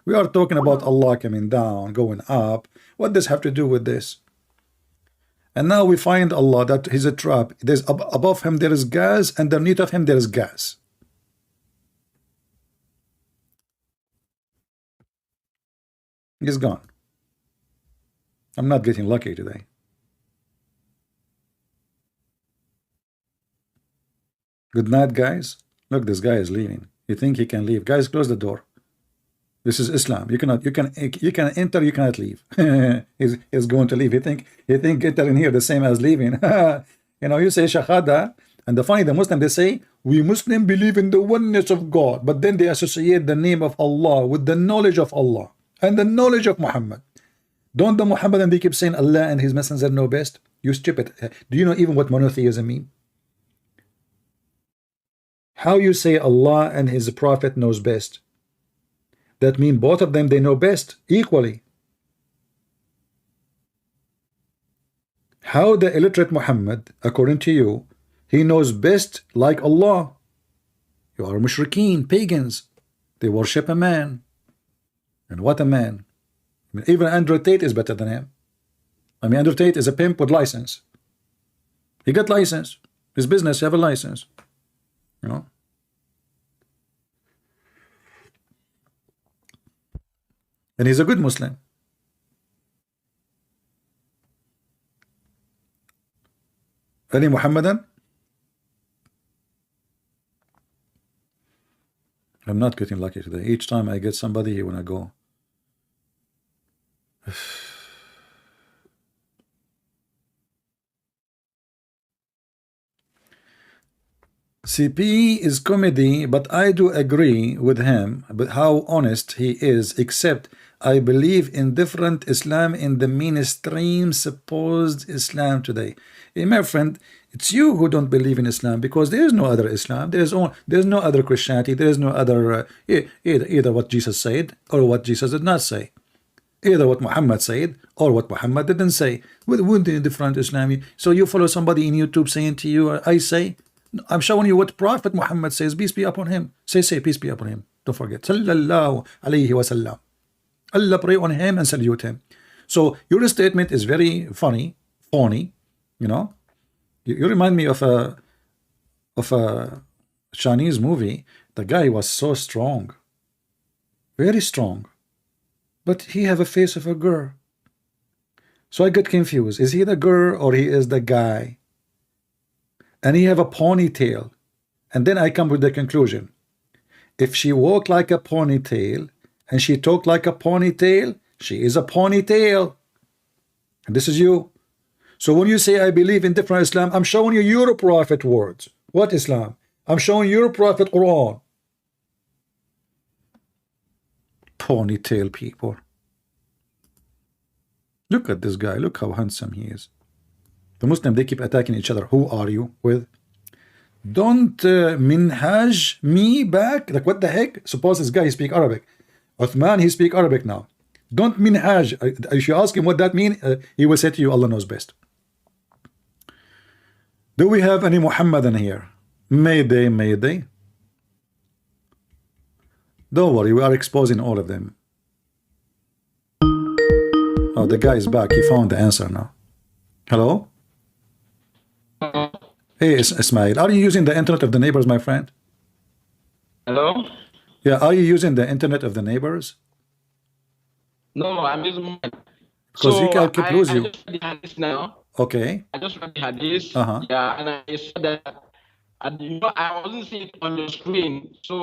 we are talking about Allah coming down, going up. What does have to do with this? And now we find Allah that He's a trap. There's above Him there is gas, and underneath of Him there is gas. He's gone. I'm not getting lucky today. Good night, guys. Look, this guy is leaving. You think he can leave? Guys, close the door. This is Islam. You can enter, you cannot leave. he's going to leave. You think entering here the same as leaving. You say shahada, and the Muslim, they say we Muslim believe in the oneness of God, but then they associate the name of Allah with the knowledge of Allah and the knowledge of Muhammad. Don't the Muhammadan, they keep saying Allah and His Messenger know best? You stupid. Do you know even what monotheism means? How you say Allah and His Prophet knows best? That means both of them, they know best equally. How the illiterate Muhammad, according to you, he knows best like Allah? You are mushrikeen, pagans. They worship a man. And what a man. Even Andrew Tate is better than him. Andrew Tate is a pimp with license. He got license. His business have a license. And he's a good Muslim. Any Muhammadan? I'm not getting lucky today. Each time I get somebody, when I go. CP is comedy, but I do agree with him but how honest he is, except I believe in different Islam in the mainstream supposed Islam today. Hey, my friend, it's you who don't believe in Islam, because there is no other Islam. There's no other Christianity. There is no other either what Jesus said or what Jesus did not say. Either what Muhammad said or what Muhammad didn't say. With different Islam. So you follow somebody in YouTube saying to you, I say, I'm showing you what Prophet Muhammad says, peace be upon him. Say, peace be upon him. Don't forget. Sallallahu alayhi wa sallam. Allah pray on him and salute him. So your statement is very funny. You remind me of a Chinese movie. The guy was so strong. Very strong. But he have a face of a girl. So I get confused. Is he the girl or he is the guy? And he have a ponytail. And then I come with the conclusion. If she walk like a ponytail and she talk like a ponytail, she is a ponytail. And this is you. So when you say I believe in different Islam, I'm showing you your prophet words. What Islam? I'm showing your prophet Quran. Ponytail people. Look at this guy. Look how handsome he is. The Muslim, they keep attacking each other. Who are you with? Don't minhaj me back. Like, what the heck? Suppose this guy, he speak Arabic. Uthman, he speak Arabic now. Don't minhaj. If you ask him what that means, he will say to you, Allah knows best. Do we have any Muhammadan here? Mayday, mayday. Don't worry, we are exposing all of them. Oh, the guy is back. He found the answer now. Hello? Hey, Ismail, are you using the internet of the neighbors, my friend? Hello? Yeah, are you using the internet of the neighbors? No, I'm using mine. Because So he can keep lose I you. just read the hadith now. Okay. I just read the hadith. Uh-huh. Yeah, and I saw that. And you know, I wasn't seeing it on your screen. So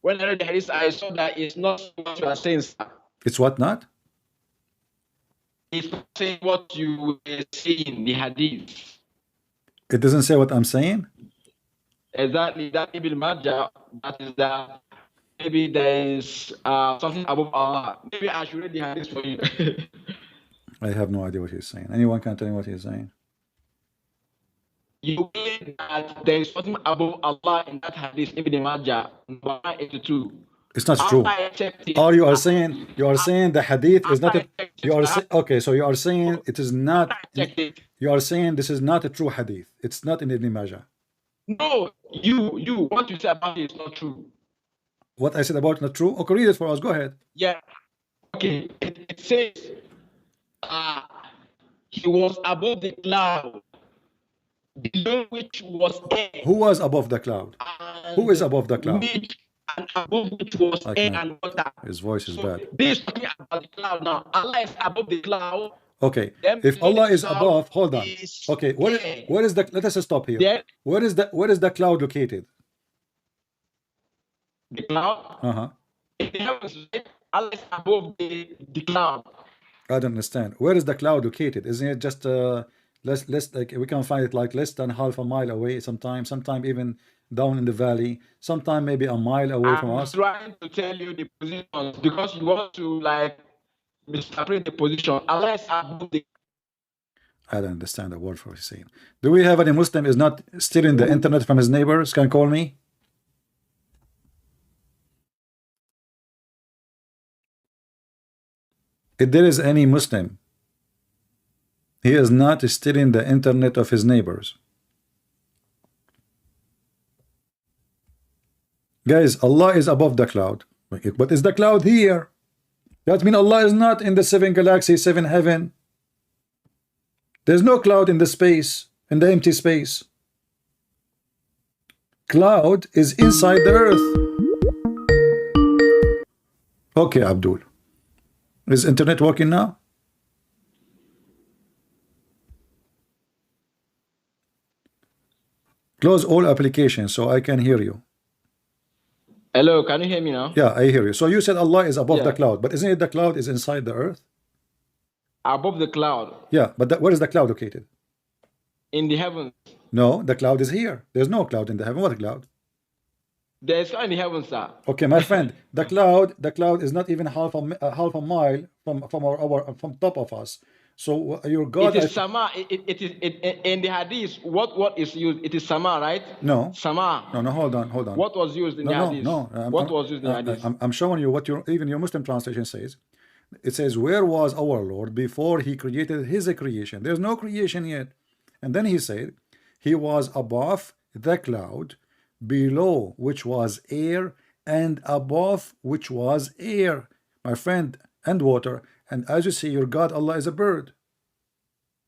when I read the hadith, I saw that it's not what you are saying, sir. It's what not? It's not saying what you were saying, the hadith. It doesn't say what I'm saying? Exactly, that Ibn Majah, that is that maybe there is something above Allah. Maybe I should read the hadith for you. I have no idea what he's saying. Anyone can tell me what he's saying? You believe that there is something above Allah in that hadith, Ibn Majah, number 82. It's not true. Or you are saying the hadith is not a, okay, so you are saying it is not, you are saying this is not a true hadith. It's not in Ibn Majah. No, you what you say about it is not true. What I said about not true? Okay, read it for us. Go ahead. Yeah. Okay. It says he was above the cloud, below which was air. Who was above the cloud? Who is above the cloud? And above which was air and water. His voice is bad. This is talking about the cloud now. Allah is above the cloud. Okay. If Allah is above, hold on. Okay, where is the, let us stop here. There, where is the cloud located? The cloud? Uh-huh. In the heavens, Allah is above the cloud. I don't understand. Where is the cloud located? Isn't it just less like we can find it like less than half a mile away sometime even down in the valley, sometime maybe a mile away from us? I'm trying to tell you the positions because you want to like misinterpret the position. Allah is above the. I don't understand a word for what he's saying. Do we have any Muslim is not stealing the internet from his neighbors? Can call me? If there is any Muslim, he is not stealing the internet of his neighbors. Guys, Allah is above the cloud. But is the cloud here? That means Allah is not in the 7 galaxy, 7 heaven. There's no cloud in the space, in the empty space. Cloud is inside the earth. Okay, Abdul. Is internet working now? Close all applications so I can hear you. Hello, can you hear me now? Yeah, I hear you. So you said Allah is above the cloud, but isn't it the cloud is inside the earth? Above the cloud. Yeah, but where is the cloud located? In the heavens. No, the cloud is here. There's no cloud in the heaven. What cloud? There's in the heavens, sir. Okay, my friend, the cloud is not even half a mile from top of us. So your God. It is sama. It is in the hadith. What is used? It is sama, right? No. Sama. No, hold on. What was used in the hadith? What was used in the hadith? I'm showing you what even your Muslim translation says. It says, where was our Lord before he created his creation? There's no creation yet. And then he said, he was above the cloud, below which was air, and above which was air, my friend, and water. And as you see, your God Allah is a bird.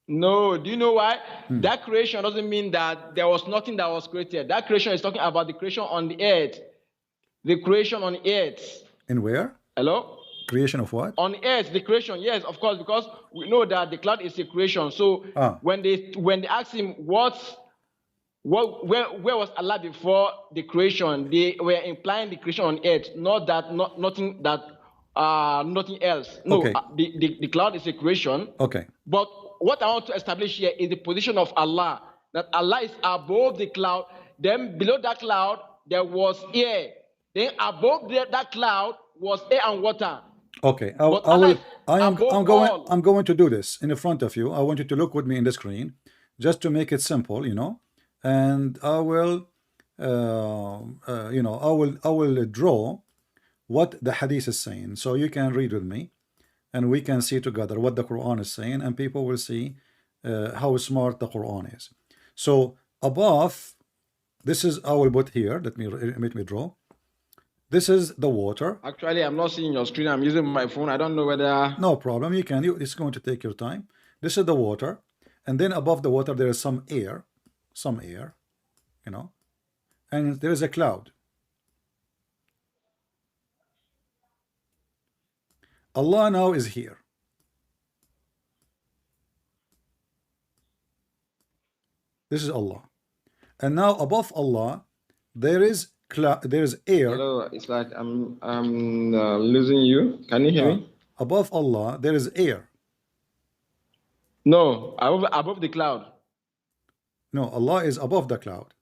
No, do you know why? That creation doesn't mean that there was nothing that was created. That creation is talking about the creation on the earth. The creation on the earth. In where? Hello? Creation of what? On earth, the creation, yes, of course, because we know that the cloud is a creation. So when they asked him where was Allah before the creation, they were implying the creation on earth, nothing else. No, Okay. The cloud is a creation. Okay. But what I want to establish here is the position of Allah, that Allah is above the cloud. Then below that cloud there was air. Then above that cloud was air and water. Okay, I'm going to do this in front of you. I want you to look with me in the screen, just to make it simple, you know. And I will, you know, I will draw what the hadith is saying, so you can read with me, and we can see together what the Quran is saying, and people will see how smart the Quran is. So above, this is, I will put here. Let me draw. This is the water. Actually, I'm not seeing your screen. I'm using my phone. I don't know whether... No problem. You can. It's going to take your time. This is the water. And then above the water, there is some air, you know. And there is a cloud. Allah now is here. This is Allah. And now above Allah, there is air. Hello, it's like I'm losing you. Can you hear me? Above Allah, there is air. No, above the cloud. No, Allah is above the cloud.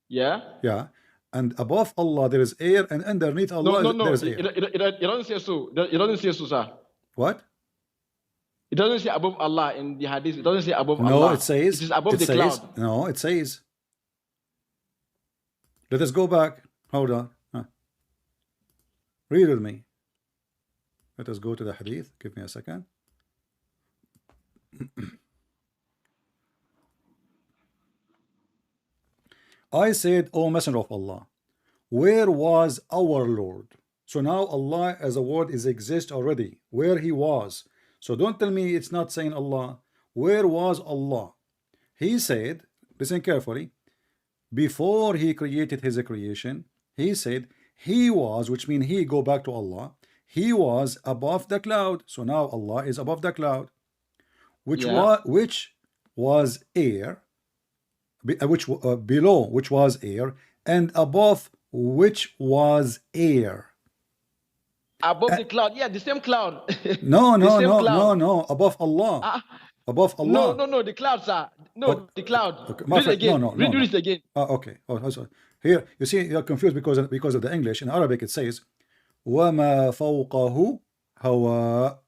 Yeah? Yeah. And above Allah, there is air, and underneath Allah, there is air. It doesn't say so. It doesn't say so, sir. What? It doesn't say above Allah in the hadith. It doesn't say above Allah. No, it says. It is above the cloud. No, it says. Let us go back. Hold on. Read with me. Let us go to the hadith. Give me a second. I said, O Messenger of Allah, where was our Lord? So now Allah as a word is exist already. Where he was. So don't tell me it's not saying Allah. Where was Allah? He said, listen carefully, before he created his creation, he said he was, which means he, go back to Allah, he was above the cloud. So now Allah is above the cloud, which was air, below which was air, and above which was air. Above the cloud, yeah, the same cloud. No, above Allah. Above Allah. No, the clouds are. No, the cloud. Okay. Read it again. Read it again. Okay. Sorry. Here, you see, you're confused because of the English. In Arabic, it says, وَمَا فَوْقَهُ هَوَى.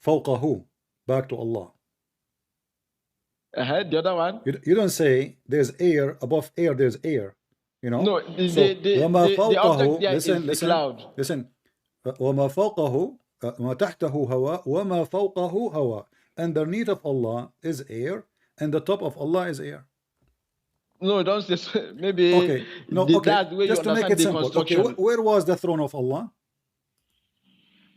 فَوْقَهُ. Back to Allah. The other one. You don't say there's air, above air, there's air. You know? No, the object there is the cloud. Listen. وَمَا فَوْقَهُ ما تحته هواء وما فوقه هواء. Underneath of Allah is air, and the top of Allah is air. No, don't say maybe. Okay, no, okay. That's the way just you to make it simple. Okay, where was the throne of Allah?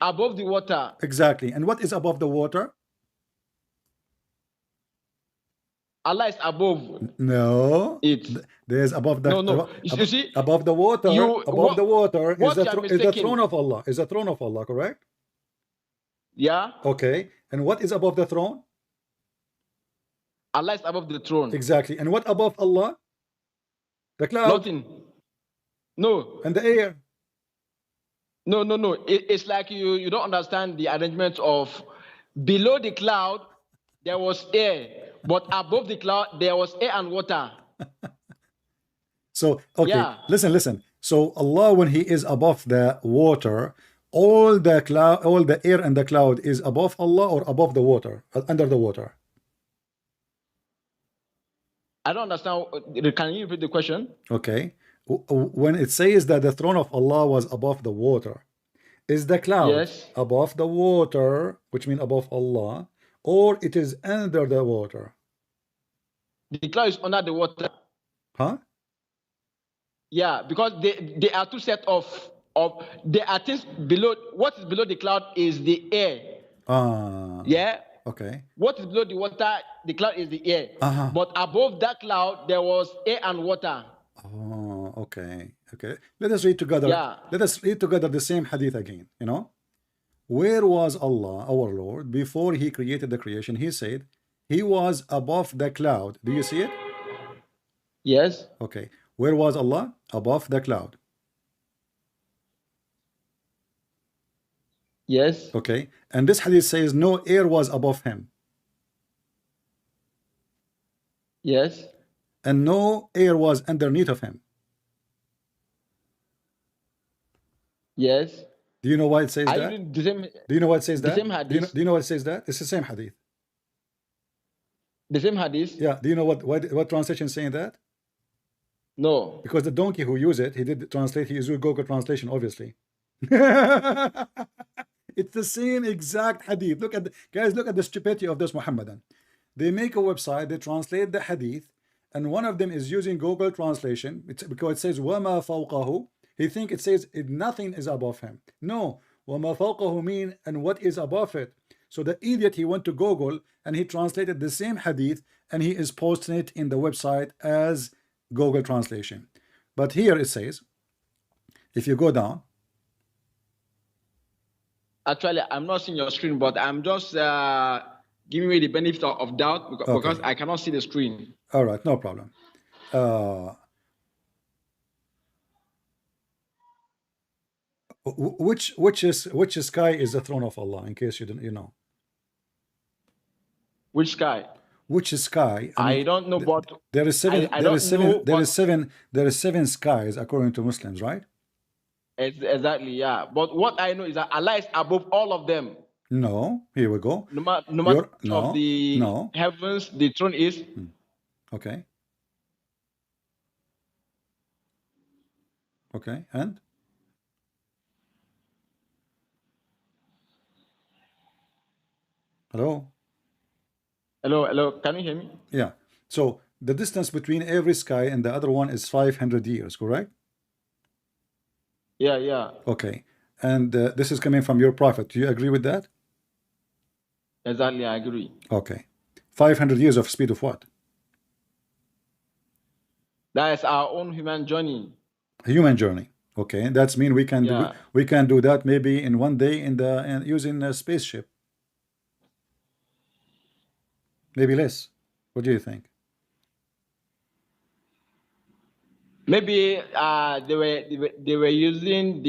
Above the water. Exactly. And what is above the water? Allah is above. No, there's above the. No. You see, above the water. Above the water is the throne of Allah. Is the throne of Allah, correct? Yeah. Okay. And what is above the throne? Allah is above the throne. Exactly. And what above Allah? The cloud. Nothing. No. And the air. No. It's like you don't understand the arrangement of below the cloud there was air, but above the cloud there was air and water. So okay. Yeah. Listen. So Allah, when he is above the water, all the cloud, all the air and the cloud is above Allah or above the water, under the water? I don't understand. Can you repeat the question? Okay. When it says that the throne of Allah was above the water, is the cloud above the water, which means above Allah, or it is under the water? The cloud is under the water. Huh? Yeah, because they are two sets of there are things below. What is below the cloud is the air. Yeah. Okay. What is below the water? The cloud is the air. But above that cloud, there was air and water. Oh, okay. Okay. Let us read together. Yeah. Let us read together the same hadith again. You know, where was Allah, our Lord, before He created the creation? He said, He was above the cloud. Do you see it? Yes. Okay. Where was Allah? Above the cloud. Yes. Okay. And this hadith says no air was above Him. Yes. And no air was underneath of Him. Yes. Do you know why it says Are that? you the same? Do you know why it says The that? same Do hadith. you know why it says that? It's the same hadith. The same hadith. Yeah. Do you know what translation is saying that? No. Because the donkey who used it, he did translate. He used Google translation, obviously. It's the same exact hadith. Look at guys. Look at the stupidity of this Muhammadan. They make a website. They translate the hadith, and one of them is using Google translation. It's because it says "wama fawqahu." He think it says nothing is above him. No, "wama fawqahu" mean and what is above it. So the idiot, he went to Google and he translated the same hadith, and he is posting it in the website as Google translation. But here it says, if you go down. Actually, I'm not seeing your screen, but I'm just giving you the benefit of doubt because I cannot see the screen. All right, no problem. Which sky is the throne of Allah? In case you didn't, you know. Which sky? Which sky? I mean, don't know, but there is seven. I there don't is seven. know, There is seven. There is seven skies according to Muslims, right? Exactly, yeah. But what I know is that Allah is above all of them. No, here we go. No matter no, of the no. heavens, the throne is. Okay. Okay, and hello. Hello. Can you hear me? Yeah. So the distance between every sky and the other one is 500 years, correct? Yeah. Okay. And this is coming from your prophet. Do you agree with that? Exactly, I agree. Okay. 500 years of speed of what? That is our own human journey. Human journey. Okay. That's mean we can do that maybe in one day using a spaceship. Maybe less. What do you think? Maybe they were using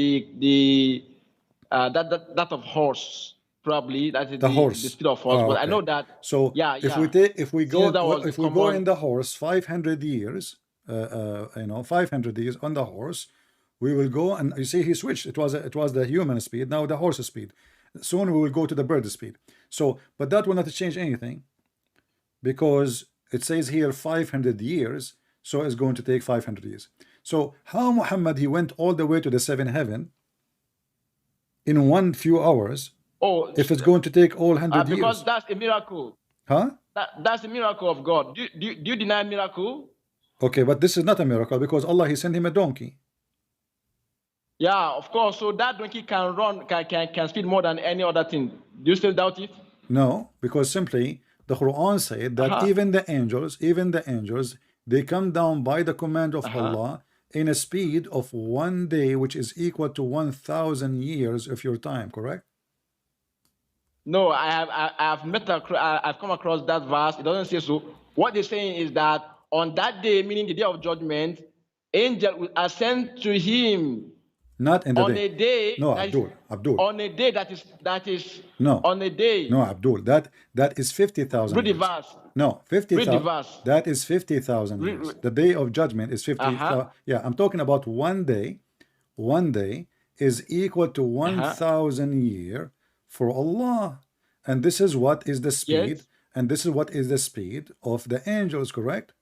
that of horse, probably that is the horse, the speed of horse. But I know that. So if we go in the horse 500 years, 500 years on the horse, we will go, and you see he switched. It was the human speed, now the horse speed. Soon we will go to the bird speed. So, but that will not change anything, because it says here 500 years. So it's going to take 500 years. So how Muhammad, he went all the way to the seventh heaven in one few hours? Oh, if it's going to take all 100 years? Because that's a miracle. Huh? That's a miracle of God. Do you deny miracle? Okay, but this is not a miracle, because Allah, he sent him a donkey. Yeah, of course. So that donkey can run, can speed more than any other thing. Do you still doubt it? No, because simply the Quran said that even the angels, they come down by the command of Allah in a speed of 1 day, which is equal to 1,000 years of your time, correct? No, I've come across that verse. It doesn't say so. What they're saying is that on that day, meaning the day of judgment, angel will ascend to him. Not in the on day. A day. No, Abdul. On a day that is. No. On a day. No, Abdul. That is 50,000. Read the verse. No, 50,000. Read the verse. That is 50,000 years. The day of judgment is 50,000. Yeah, I'm talking about 1 day. 1 day is equal to 1,000 year for Allah, and this is what is the speed. Yes. And this is what is the speed of the angels, correct?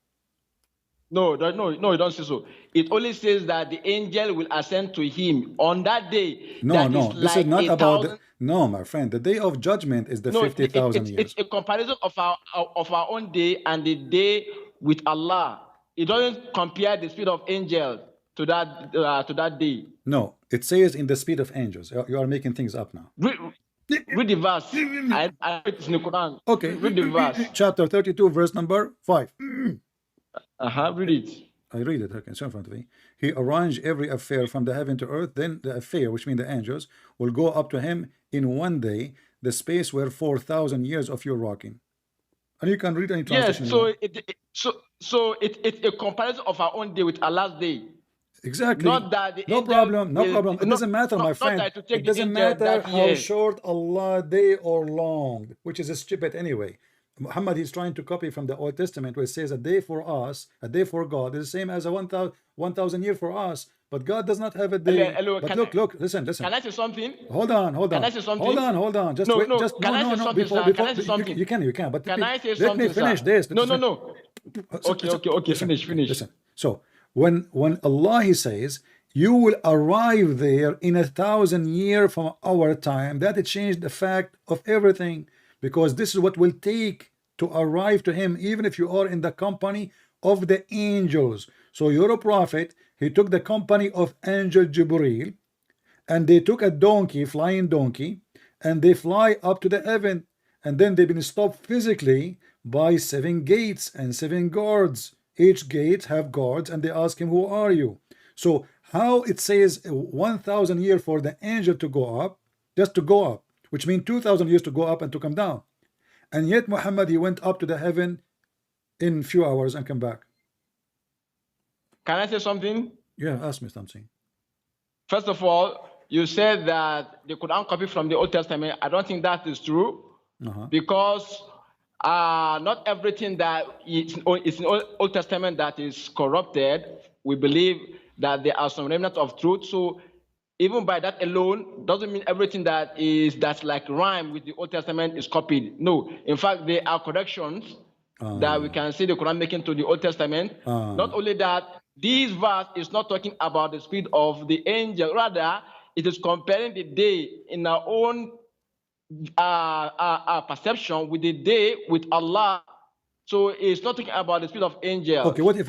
No, it don't say so. It only says that the angel will ascend to him on that day. No, this is not about. No, my friend, the day of judgment is the 50,000 years. It's a comparison of our own day and the day with Allah. It doesn't compare the speed of angels to that day. No, it says in the speed of angels. You are making things up now. Read the verse. I read it in the Quran. Okay. Read the verse. Chapter 32, verse number 5. Read it. I read it, okay, it's in front of me. He arranged every affair from the heaven to earth. Then the affair, which means the angels, will go up to him in one day, the space where 4,000 years of your rocking. And you can read any translation. Yes, so it's a comparison of our own day with Allah's day. Exactly. Not that the no angel problem. No will- problem. It not- doesn't matter, not- my not friend. that to take It the doesn't angel matter that how year. short Allah day or long, which is stupid anyway. Muhammad, he's trying to copy from the Old Testament where it says a day for us, a day for God is the same as a 1,000 year for us. But God does not have a day. Hello, but can look, listen. Can I say something? Hold on. Can I say something? Hold on. Just No, wait. no. Just Can I say something, before, sir? Can I say something? You can. But Can I say let me something, finish sir? this. No. Okay. Finish. Listen. So when Allah he says you will arrive there in 1,000 years from our time, that it changed the fact of everything, because this is what will take to arrive to him, even if you are in the company of the angels. So you're a prophet. He took the company of angel Jibreel, and they took a donkey, flying donkey, and they fly up to the heaven, and then they've been stopped physically by 7 gates and 7 guards. Each gate have guards, and they ask him, who are you? So how it says 1,000 years for the angel to go up, just to go up, which means 2,000 years to go up and to come down. And yet Muhammad, he went up to the heaven in few hours and come back. Can I say something? Yeah, ask me something. First of all, you said that they could uncopy from the Old Testament. I don't think that is true, because not everything that is in Old Testament that is corrupted. We believe that there are some remnants of truth. So even by that alone doesn't mean everything that's like rhyme with the Old Testament is copied. No, in fact, there are corrections that we can see the Quran making to the Old Testament. Not only that, this verse is not talking about the spirit of the angel. Rather, it is comparing the day in our own perception with the day with Allah. So it's not talking about the spirit of angels. Okay, what if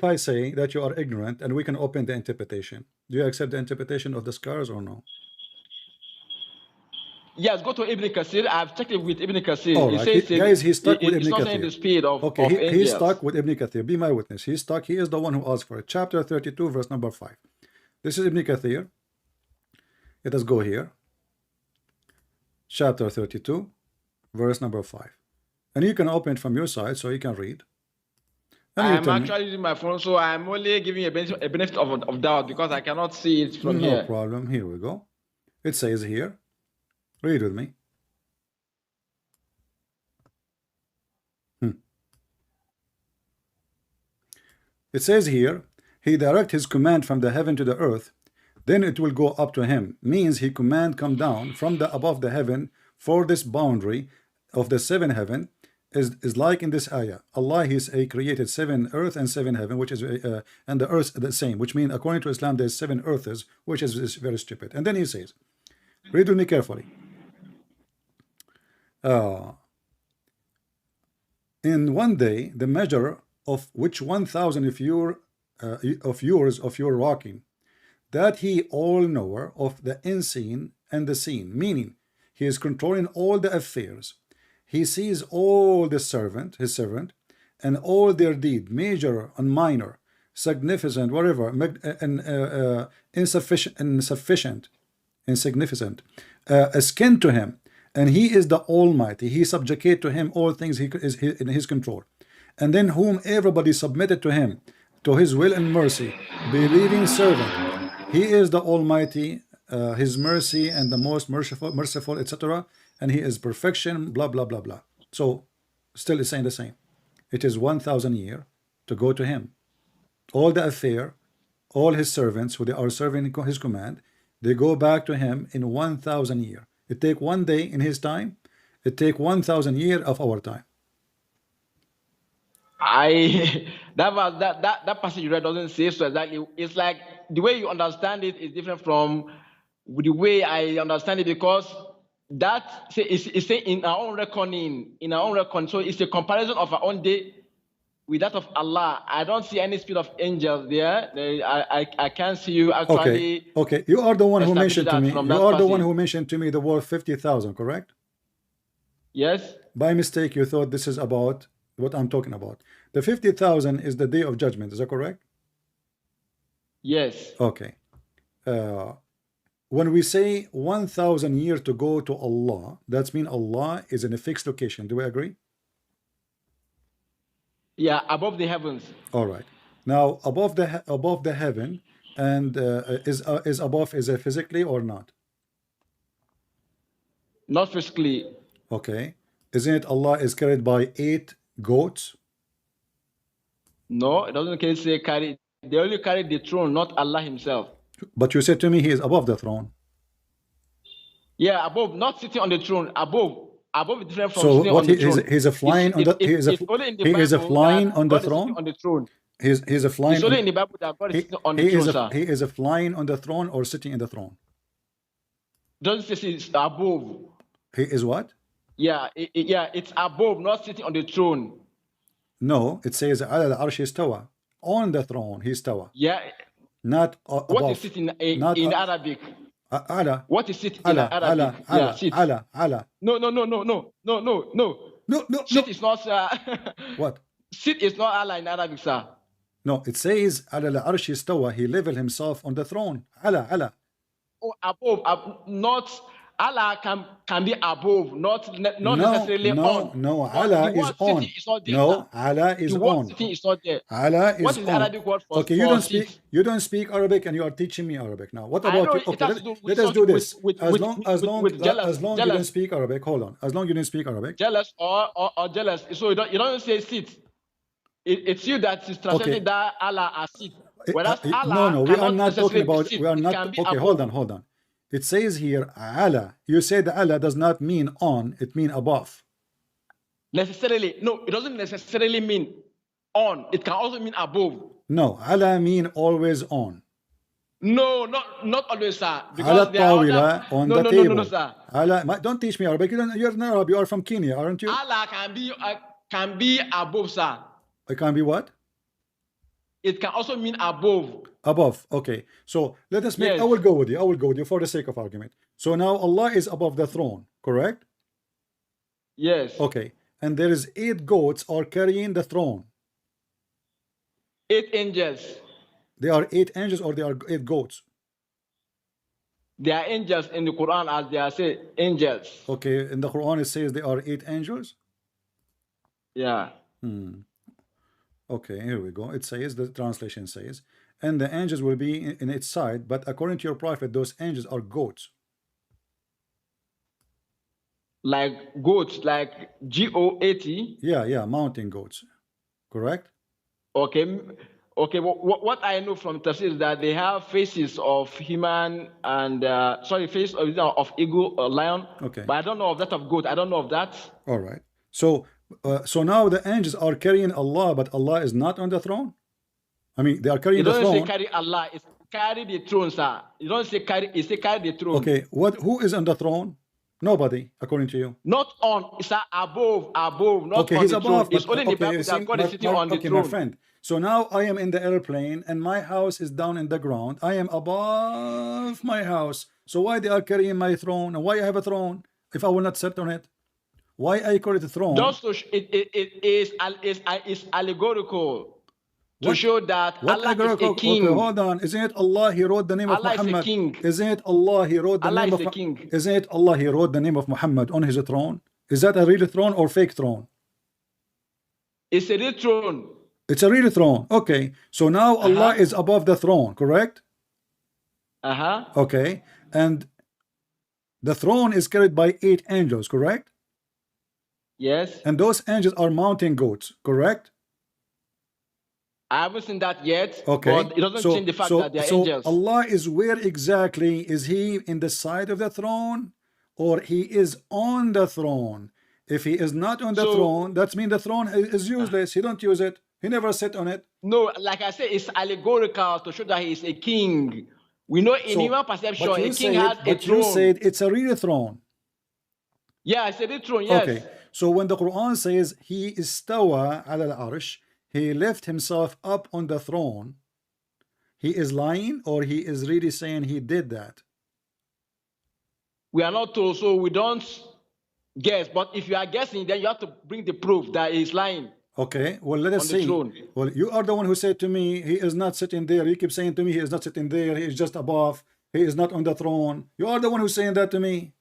I say that you are ignorant and we can open the interpretation? Do you accept the interpretation of the scars or no? Yes, go to Ibn Kathir. I've checked it with Ibn Kathir. All right. Guys, he's stuck with Ibn It's not saying the Kathir. speed of Okay, he's angels. stuck with Ibn Kathir. Be my witness. He's stuck. He is the one who asked for it. Chapter 32, verse number 5. This is Ibn Kathir. Let us go here. Chapter 32, verse number 5. And you can open it from your side so you can read. I'm actually using my phone, so I'm only giving a benefit of doubt because I cannot see it from here. No problem. Here we go. It says here. Read with me. It says here, he direct his command from the heaven to the earth, then it will go up to him. Means he command come down from the above the heaven for this boundary of the 7 heaven is like in this ayah. Allah he created 7 earth and 7 heaven, which is and the earth the same, which means according to Islam there's 7 earths, which is very stupid. And then he says, read with me carefully. In one day the measure of which 1,000 of your rocking, that he all knower of the unseen and the seen, meaning he is controlling all the affairs. He sees all the his servant, and all their deed, major and minor, significant, whatever, insufficient, insignificant, akin to him, and he is the Almighty. He subjugate to him all things. He is in his control, and then whom everybody submitted to him, to his will and mercy, believing servant. He is the Almighty, his mercy and the most merciful, etc. And he is perfection, blah blah blah blah. So still is saying the same. It is 1,000 years to go to him. All the affair, all his servants who they are serving his command, they go back to him in 1,000 years. It take 1 day in his time. It take 1,000 years of our time. That passage you read doesn't say so exactly. It's like the way you understand it is different from the way I understand it, because that is saying in our own reckoning, So it's a comparison of our own day with that of Allah. I don't see any spirit of angels there. I can't see you actually. Okay. You are the one who mentioned to me. You are the one who mentioned to me the word 50,000, correct? Yes. By mistake, you thought this is about what I'm talking about. The 50,000 is the day of judgment. Is that correct? Yes. Okay. When we say 1,000 years to go to Allah, that's mean Allah is in a fixed location. Do we agree? Yeah, above the heavens. All right. Now above the heaven, and is above, is it physically or not? Not physically. Okay. Isn't it Allah is carried by 8 goats? No, it doesn't say carry. They only carry the throne, not Allah himself. But you said to me he is above the throne. Yeah, above, not sitting on the throne. Above is different from So sitting what on the he is, throne. he's a flying on the he is a flying on the God is throne. sitting on the throne. He's a flying. It's only in the Bible that God is sitting on the he throne, is a, sir. he is a flying on the throne or sitting in the throne. Doesn't say it's above. He is what? Yeah, it's above, not sitting on the throne. No, it says على العرش استوى. On the throne, he استوى. Yeah. Not above. What is sitting in Arabic? على. What is sitting in Arabic? على. Sit. على. No. Sit is not. What? Sit is not Allah in Arabic, sir. No, it says على العرش استوى. He leveled himself on the throne. على. Oh, above, not Allah can be above, not necessarily on. No, Allah is on. No, Allah is the word on. sitting is not there. Allah is what is the on. Arabic word for? Okay, you don't speak Arabic, and you are teaching me Arabic now. What I about know, you? it Okay, has to do with let us do this. As long you jealous. don't speak Arabic, hold on. As long you don't speak Arabic. Jealous or jealous. So you don't say sit. It's you that is translating that Allah as sit. Whereas Allah no, we are not talking about. sit. We are not. Okay, hold on. It says here Allah. You said Allah does not mean on. It means above. Necessarily, no. It doesn't necessarily mean on. It can also mean above. No, Allah mean always on. No, not always, sir. Because there are on the table. No, sir. Allah, don't teach me Arabic. You're not Arab. You are from Kenya, aren't you? Allah can be above, sir. It can be what? It can also mean above. Above. Okay. So let us make. Yes. I will go with you for the sake of argument. So now Allah is above the throne, correct? Yes. Okay. And there is 8 goats are carrying the throne. 8 angels. They are 8 angels or they are 8 goats? They are angels in the Quran, as they are said, angels. Okay. In the Quran it says they are 8 angels? Yeah. Okay, here we go. It says, the translation says, and the angels will be in its side, but according to your prophet, those angels are goats. Like goats, like G-O-A-T? Yeah, mountain goats. Correct? Okay. What I know from Tafsir is that they have faces of human and, face of eagle or lion. Okay. But I don't know of that of goat. I don't know of that. All right. So now the angels are carrying Allah, but Allah is not on the throne. I mean, they are carrying the throne. It doesn't say carry Allah. It's carry the throne, sir. You don't say carry. It say carry the throne. Okay. Who is on the throne? Nobody, according to you. Not on. It's above. Not okay, on he's the above. Throne. It's only in the Bible that God is sitting on the throne. My friend. So now I am in the airplane, and my house is down in the ground. I am above my house. So why they are carrying my throne? And why I have a throne if I will not sit on it? Why I call it a throne? Just to it's allegorical to show that Allah is a king. Okay, hold on. Isn't it Allah? He wrote the name Allah of Muhammad. is a king. Isn't it Allah? He wrote the Allah name is of a king. Isn't it Allah? He wrote the name of Muhammad on his throne. Is that a real throne or fake throne? It's a real throne. It's a real throne. Okay. So now Allah is above the throne, correct? Okay. And the throne is carried by 8 angels, correct? Yes. And those angels are mountain goats, correct? I haven't seen that yet. Okay. But it doesn't change the fact that they are angels. Allah is where exactly? Is he in the side of the throne or he is on the throne? If he is not on the throne, that means the throne is useless. He don't use it. He never sit on it. No, like I said, it's allegorical to show that he is a king. We know in human perception, a king has a throne. But you said it's a real throne. Yeah, it's a real throne, yes. Okay. So when the Quran says he istawa ala al-arsh, he left himself up on the throne, he is lying or he is really saying he did that? We are not told, so we don't guess. But if you are guessing, then you have to bring the proof that he is lying. Okay, well, let us on the see. throne. Well, you are the one who said to me, he is not sitting there. You keep saying to me, he is not sitting there. He is just above. He is not on the throne. You are the one who's saying that to me.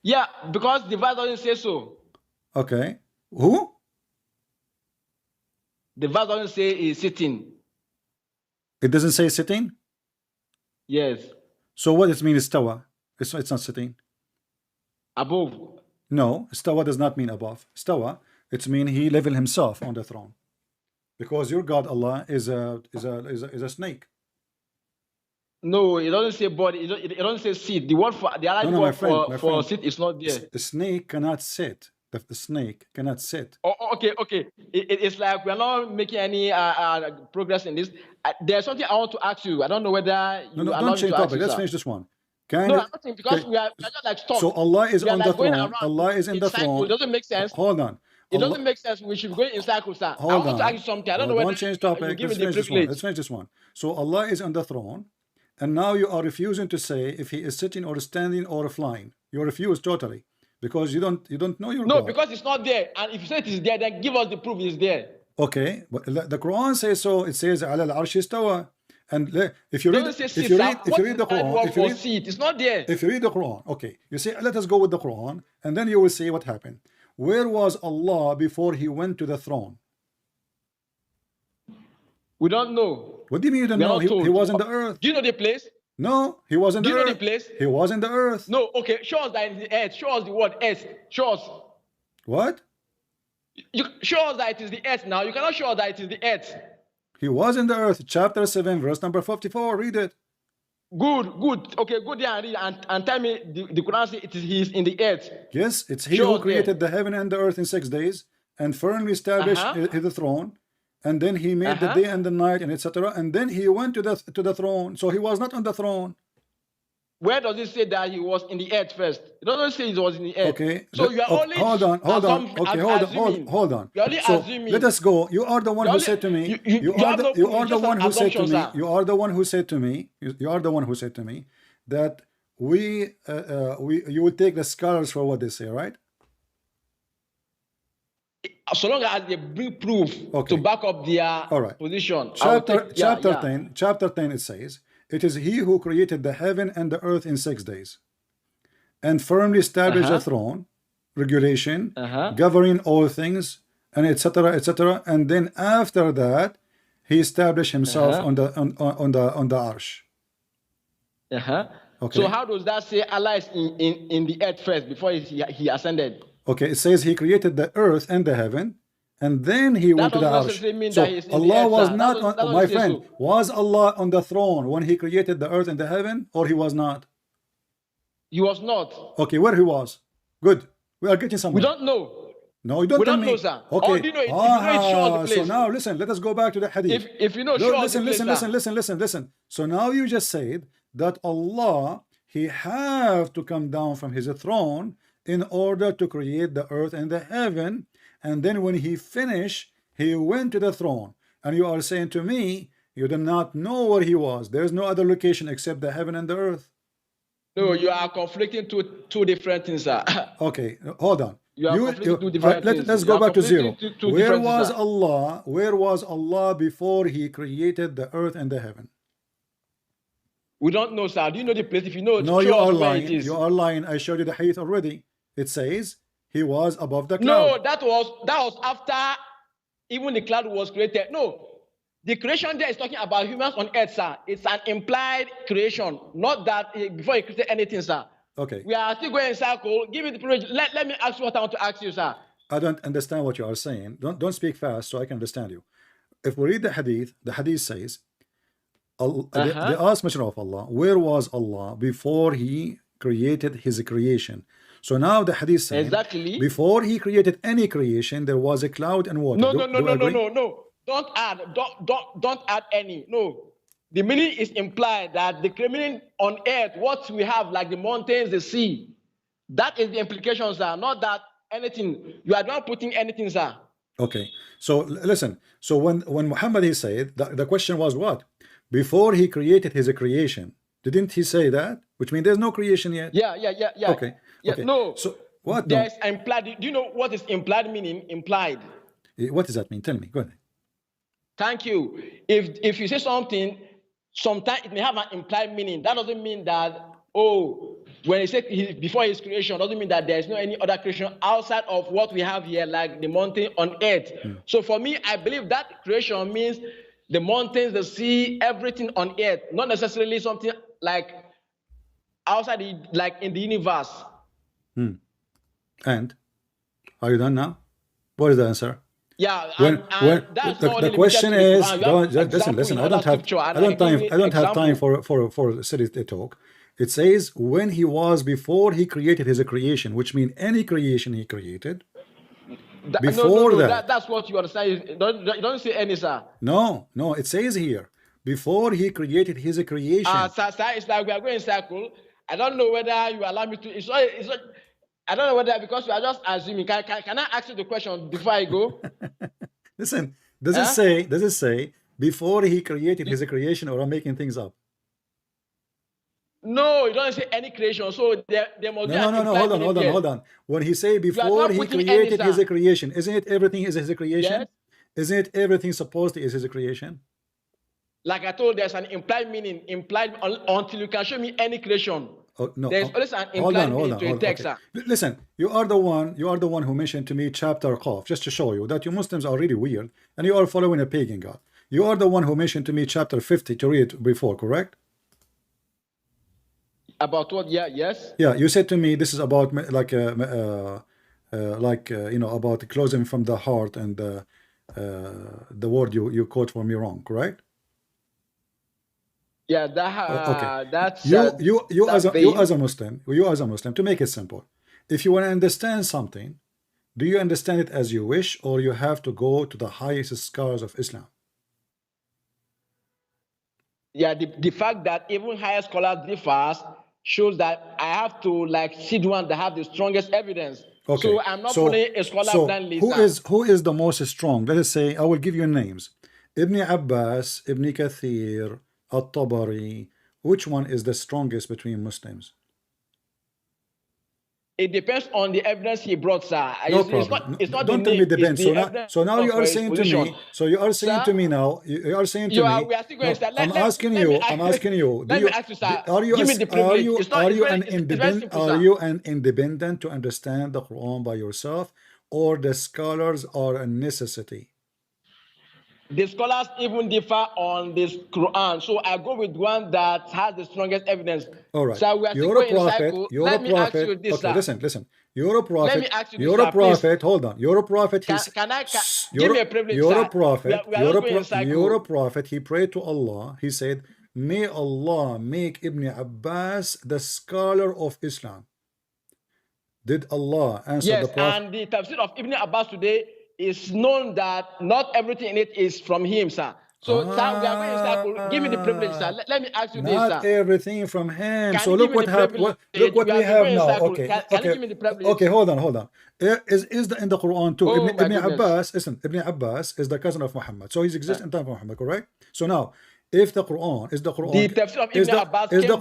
Yeah, because the verse doesn't say so. Okay. Who? The verse doesn't say he's sitting. It doesn't say sitting? Yes. So what does it mean istawa? It's not sitting. Above. No, istawa does not mean above. Istawa, it's mean he level himself on the throne. Because your God Allah is a snake. No, it doesn't say body. It doesn't say sit. The word for the other No, word my for friend. sit is not there. The snake cannot sit. The snake cannot sit. Oh, okay. It's like we're not making any progress in this. There's something I want to ask you. I don't know whether you No, allow don't me change to ask topic. you, Let's sir. finish this one. No, I'm not saying because we are just like stuck. So Allah is We are on like the going throne. around Allah is in the cycles. throne. It doesn't make sense. Hold on. It doesn't make sense. We should be going in circles, sir. I Hold want to ask on. you something. I don't Well, know whether don't change you topic. give Let's me the finish this one. privilege. Let's finish this one. So Allah is on the throne, and now you are refusing to say if he is sitting or standing or flying. You refuse totally because you don't know your No, God. because it's not there. And if you say it is there, then give us the proof it's there. Okay, but the Quran says so. It says على العرش استوى. And if you read Doesn't say if sit, you sir. read if What you is read the that Quran, word if you for read sit? It's not there. if you read the Quran, okay, you see, let us go with the Quran, and then you will see what happened. Where was Allah before he went to the throne? We don't know. What do you mean you don't We are know? not He told. was in the earth. Do you know the place? No, he was in Do the you know earth. the place? He was in the earth. No, okay. Show us that it's the earth. Show us the word earth. Show us. What? You show us that it is the earth now. You cannot show us that it is the earth. He was in the earth. Chapter 7, verse number 54. Read it. Good. Okay, go there and read and tell me the Quran says he is in the earth. Yes, it's he Show who us created the heaven and the earth in 6 days and firmly established the throne. And then he made the day and the night, and etc. And then he went to the throne. So he was not on the throne. Where does it say that he was in the earth first? It doesn't say he was in the earth. Okay. So you are only hold on. Okay, hold on. You're only So assuming. let us go. You are the one who said to me. You are the one who said to me. You are the one who said to me. You are the one who said to me that you will take the scholars for what they say, right? So long as they bring proof to back up their position. Chapter 10 it says, it is he who created the heaven and the earth in 6 days and firmly established a throne, regulation, governing all things, and etc. And then after that, he established himself on the arsh. Okay. So how does that say Allah is in the earth first before he ascended? Okay, it says he created the earth and the heaven, and then he went to the arsh. So Allah was not on, my friend, was Allah on the throne when he created the earth and the heaven, or he was not? He was not. Okay, where he was? Good. We are getting somewhere. We don't know. No, you don't tell me. Know, sir. Okay. Or do you know it, if you know it, show us the place. So now listen, let us go back to the hadith. If you know, show us the place, listen. So now you just said that Allah, he have to come down from his throne in order to create the earth and the heaven, and then when he finished, he went to the throne. And you are saying to me, you do not know where he was. There is no other location except the heaven and the earth. No, you are conflicting two different things, sir. Okay, hold on. You are conflicting two different things. Let's go back to zero. Where was things, Allah? Where was Allah before he created the earth and the heaven? We don't know, sir. Do you know the place? If you know, no, you are lying. You are lying. I showed you the hadith already. It says he was above the cloud. No, that was after even the cloud was created. No, the creation there is talking about humans on earth, sir. It's an implied creation, not that before he created anything, sir. Okay. We are still going in circle. Give me the privilege. Let me ask you what I want to ask you, sir. I don't understand what you are saying. Don't speak fast so I can understand you. If we read the hadith says, they asked Messenger of Allah, where was Allah before he created his creation? So now the hadith says, before he created any creation, there was a cloud and water. No. Don't add any. No. The meaning is implied that the meaning on earth, what we have, like the mountains, the sea, that is the implication, sir. Not that anything. You are not putting anything, sir. Okay. So listen. So when Muhammad he said the question was what? Before he created his creation, didn't he say that? Which means there's no creation yet. Yeah. Okay. No. So what? There's implied. Do you know what is implied meaning? Implied. What does that mean? Tell me. Go ahead. Thank you. If you say something, sometimes it may have an implied meaning. That doesn't mean that, oh, when he said before his creation, doesn't mean that there is no any other creation outside of what we have here, like the mountain on earth. So for me, I believe that creation means the mountains, the sea, everything on earth, not necessarily something like outside, like in the universe. And are you done now? What is the answer? Yeah, When that's the question is, listen. I don't have time for silly talk. It says when he was before he created his creation, which means any creation he created. Before that's what you understand. You don't say any, sir. No, it says here before he created his creation. Sir, it's like we are going in circle. I don't know whether you allow me to. It's not, I don't know whether, because we are just assuming. Can I ask you the question before I go? Listen, does it say before he created his creation, or I'm making things up? No, it doesn't say any creation. So there must be hold on. When he say before he created his creation, isn't it everything is his creation? Yes. Isn't it everything supposed to is his creation? Like I told, there's an implied meaning, until you can show me any creation. Oh, no. There's always an implied meaning to a text. Okay. Listen, you are the one who mentioned to me chapter Qaf, just to show you that you Muslims are really weird and you are following a pagan god. You are the one who mentioned to me chapter 50 to read before, correct? About what? Yeah, yes. Yeah, you said to me this is about about the closing from the heart, and the word you quote for me wrong, correct? Yeah, that's you as a Muslim, to make it simple, if you want to understand something, do you understand it as you wish, or you have to go to the highest scholars of Islam? Yeah, the fact that even higher scholars differs shows that I have to see the one that have the strongest evidence. Okay. So I'm not following a scholar blindly. Who is the most strong? Let us say, I will give you names: Ibn Abbas, Ibn Kathir, At-Tabari. Which one is the strongest between Muslims? It depends on the evidence he brought, sir. No problem. Don't tell me depends. So now you are saying to me. So you are saying to me now. You are saying to me. We are still going. I'm asking you. Let me ask you, sir. Give me the privilege. Are you an independent to understand the Quran by yourself, or the scholars are a necessity? The scholars even differ on this Quran, so I go with one that has the strongest evidence. All right. So we are you're a prophet. Let me ask you this, okay, listen. You're a prophet. Let me ask you this, you're a prophet. Please. Hold on. You're a prophet. Give me a privilege, you're a prophet. You're a prophet. He prayed to Allah. He said, "May Allah make Ibn Abbas the scholar of Islam." Did Allah answer the prophet? Yes, and the tafsir of Ibn Abbas today is known that not everything in it is from him, sir. So, sir, we are going in circle. Give me the privilege, sir. Let me ask you this, sir. Not everything from him. So look what happened. Look what we have now. Okay. Can you give me the privilege? Okay, hold on. Is in the Quran too? Ibn Abbas, listen, Ibn Abbas is the cousin of Muhammad. So he exists in time of Muhammad, correct? So now, if the Quran is the Quran, the tafsir of Ibn Abbas is the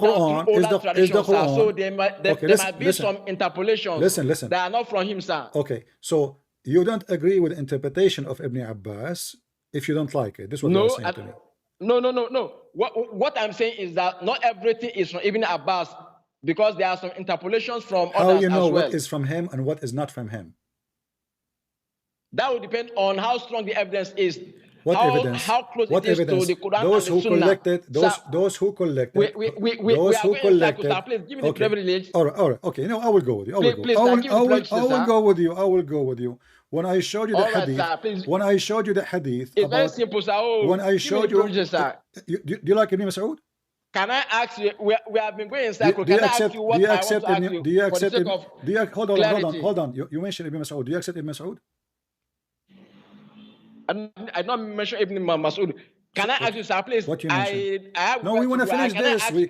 Quran, so there might be some interpolations that are not from him, sir. Okay, so you don't agree with the interpretation of Ibn Abbas if you don't like it. This is what you're saying to me. No. What I'm saying is that not everything is from Ibn Abbas, because there are some interpolations from others as well. How you know what is from him and what is not from him? That will depend on how strong the evidence is. What evidence? How close what it is evidence? to the Quran those and the who Sunnah. Collected, those who collected. Please give me the privilege. All right. Okay. No, I will go with you. I will go with you. When I showed you the hadith, it's very simple, sir. When I showed you, do you like Ibn Masood? Can I ask you? We have been going in circle. Can I ask you what I want to ask you? Do you accept? Hold on. You mentioned Ibn Masood. Do you accept Ibn Masood? I don't mention Ibn Masood. Can I ask you, sir, please? What you mentioned? No, we want to finish this. We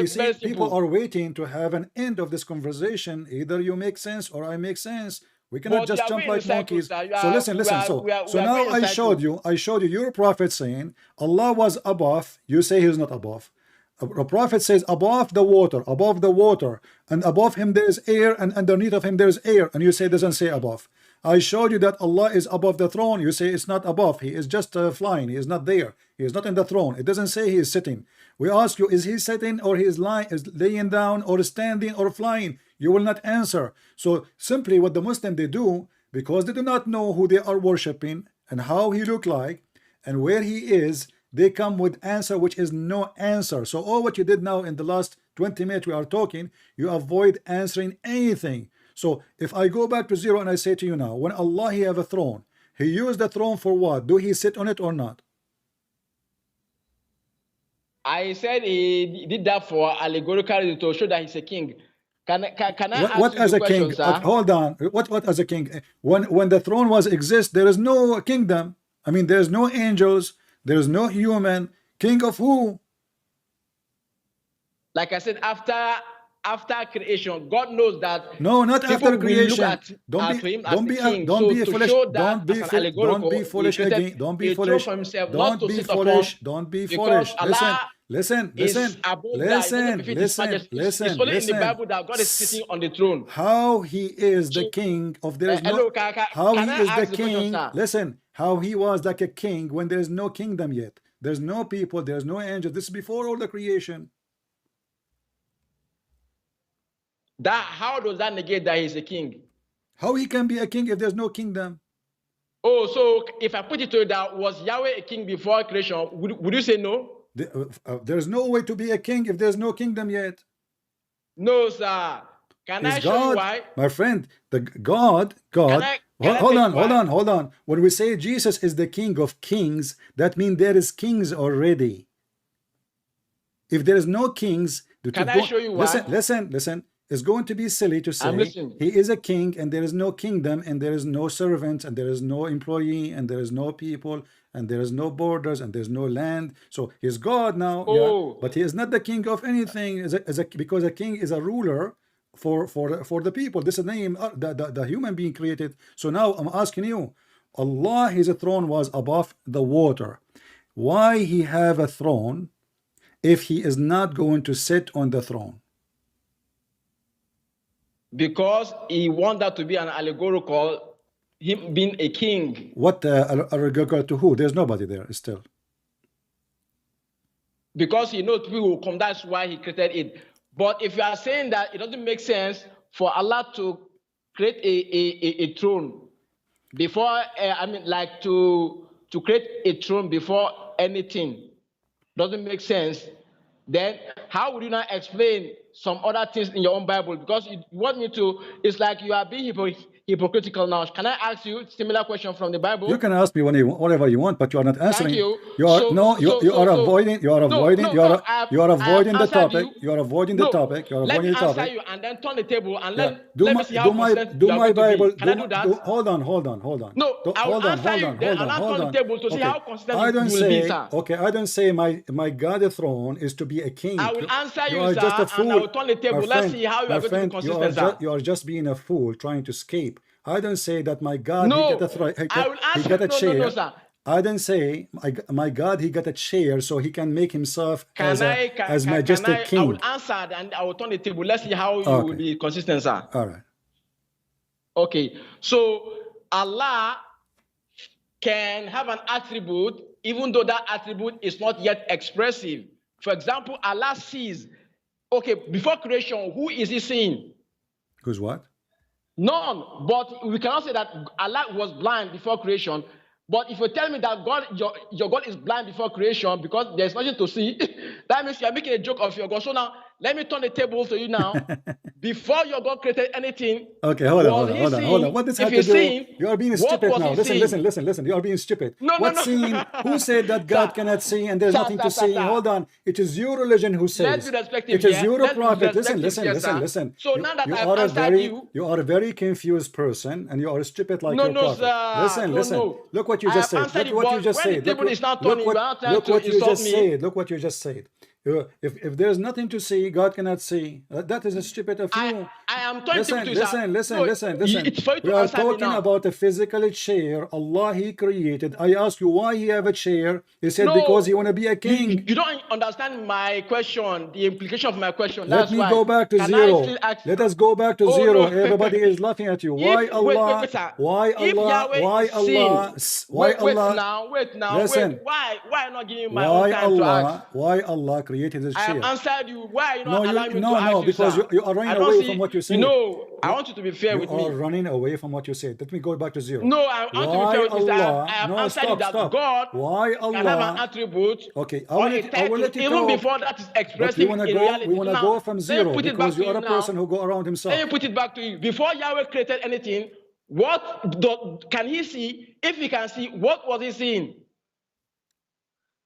see people are waiting to have an end of this conversation. Either you make sense or I make sense. We cannot just jump like monkeys. So listen. So now I showed you your prophet saying Allah was above. You say he's not above. A prophet says above the water, and above him there is air, and underneath of him there is air, and you say doesn't say above. I showed you that Allah is above the throne. You say it's not above. He is just flying. He is not there. He is not in the throne. It doesn't say he is sitting. We ask you, is he sitting or he is lying, is laying down or standing or flying? You will not answer. So simply what the Muslim they do, because they do not know who they are worshiping and how he look like and where he is, they come with answer which is no answer. So all what you did now in the last 20 minutes we are talking, you avoid answering anything. So if I go back to zero and I say to you now, when Allah he have a throne, he used the throne for what? Do he sit on it or not? I said he did that for allegorically to show that he's a king. Can I What ask as you a the question, king? sir? Hold on. What as a king? When the throne was exist, there is no kingdom. I mean, there is no angels. There is no human. King of who? Like I said, after creation, God knows that No, not people after will creation. look at him as the king. Don't So be to foolish. show that Don't be as an allegorical, don't be foolish he created again. Don't be a throne foolish. for himself, not Don't to be sit foolish. upon, Don't be because foolish. Allah Listen. is above that. He doesn't befit his majesty. It's only in the Bible that God is sitting on the throne. How he is the So, king of there is hello, no. How can he I is the ask the question, king. sir? Listen. How he was like a king when there is no kingdom yet. There's no people. There's no angels. This is before all the creation. That how does that negate that he's a king? How he can be a king if there's no kingdom? Oh, so if I put it to you that was Yahweh a king before creation, would you say no? There's no way to be a king if there's no kingdom yet. No, sir. Can I show you why? My friend, the God. Hold on. When we say Jesus is the King of Kings, that means there is kings already. If there is no kings, can I show you why? Listen. It's going to be silly to say he is a king and there is no kingdom and there is no servants and there is no employee and there is no people and there is no borders and there's no land. So he's God now, yeah, but he is not the king of anything because a king is a ruler for the people. This is the name, the human being created. So now I'm asking you, Allah, his throne was above the water. Why he have a throne if he is not going to sit on the throne? Because he wanted that to be an allegorical, him being a king. What allegorical to who? There's nobody there still. Because he knows people will come, that's why he created it. But if you are saying that it doesn't make sense for Allah to create a throne before, to create a throne before anything doesn't make sense, then how would you not explain some other things in your own Bible? Because you want me to, it's like you are being hypocritical now. Can I ask you a similar question from the Bible? You can ask me whatever you want, but you are not answering. Thank you. You are avoiding the topic. You are avoiding the topic. Let me answer you and then turn the table and let me see how do my Bible. Can I do that? Hold on. No, I will answer you. Then I'll turn the table to see how consistent you will be, sir. Okay, I don't say my God throne is to be a king. I will answer you, are sir, just a fool. and I will turn the table. Let's see how you are going to be consistent, sir. You are just being a fool trying to escape. I don't say that my God no, he got a chair. No, sir. I don't say my God he got a chair so he can make himself as majestic king. I will answer and I will turn the table. Let's see how you will be consistent, sir. All right. Okay. So Allah can have an attribute even though that attribute is not yet expressive. For example, Allah sees. Okay, before creation, who is he seeing? Who's what? None. But we cannot say that Allah was blind before creation. But if you tell me that God, your God is blind before creation because there's nothing to see, that means you're making a joke of your God. So now, let me turn the table to you now. Before your God created anything, okay, hold on. What does that have to do? You are being stupid now. Listen. You are being stupid. No. Scene? Who said that God cannot see and there's nothing to see? Hold on. it is your religion who says. Let's be respectful. It is your prophet. Listen. So now that I've answered you, you are a very confused person and you are stupid like your prophet. Listen. Look what you just said. Look what you just said. Look what you just said. If there's nothing to see, God cannot see. That is a stupid if you I am trying listen, to listen, listen, no, listen, listen. It's for you We to are answer me talking now. about a physical chair Allah He created. I ask you why He have a chair. He said No, because He want to be a king. You don't understand my question, the implication of my question. Let That's me why. go back to Can I zero. still ask? Let us go back to Oh zero. no. Everybody is laughing at you. Why If Allah? wait, sir. Why If Allah? Yahweh Why is Allah? sin, Why wait Allah? now, Listen. why not giving my own Why time to ask? Allah created this I have chair? answered you. Why are you No, not you allowing me to no ask no you, because sir? you are running I don't away see. from what you You said. know, I want you to be fair You with are me. running away from what you said. Let me go back to zero. No, I want to be Why fair with you, sir. Allah? I have No, answered you stop, that God Why can have an Allah? attribute Okay, or a I will title let you even talk. before that is But expressed we in wanna reality. Now, go from let zero me put it back because to you are you a now. person who go around Let himself. me put it back to you. Before Yahweh created anything, can he see? If he can see, what was he seeing?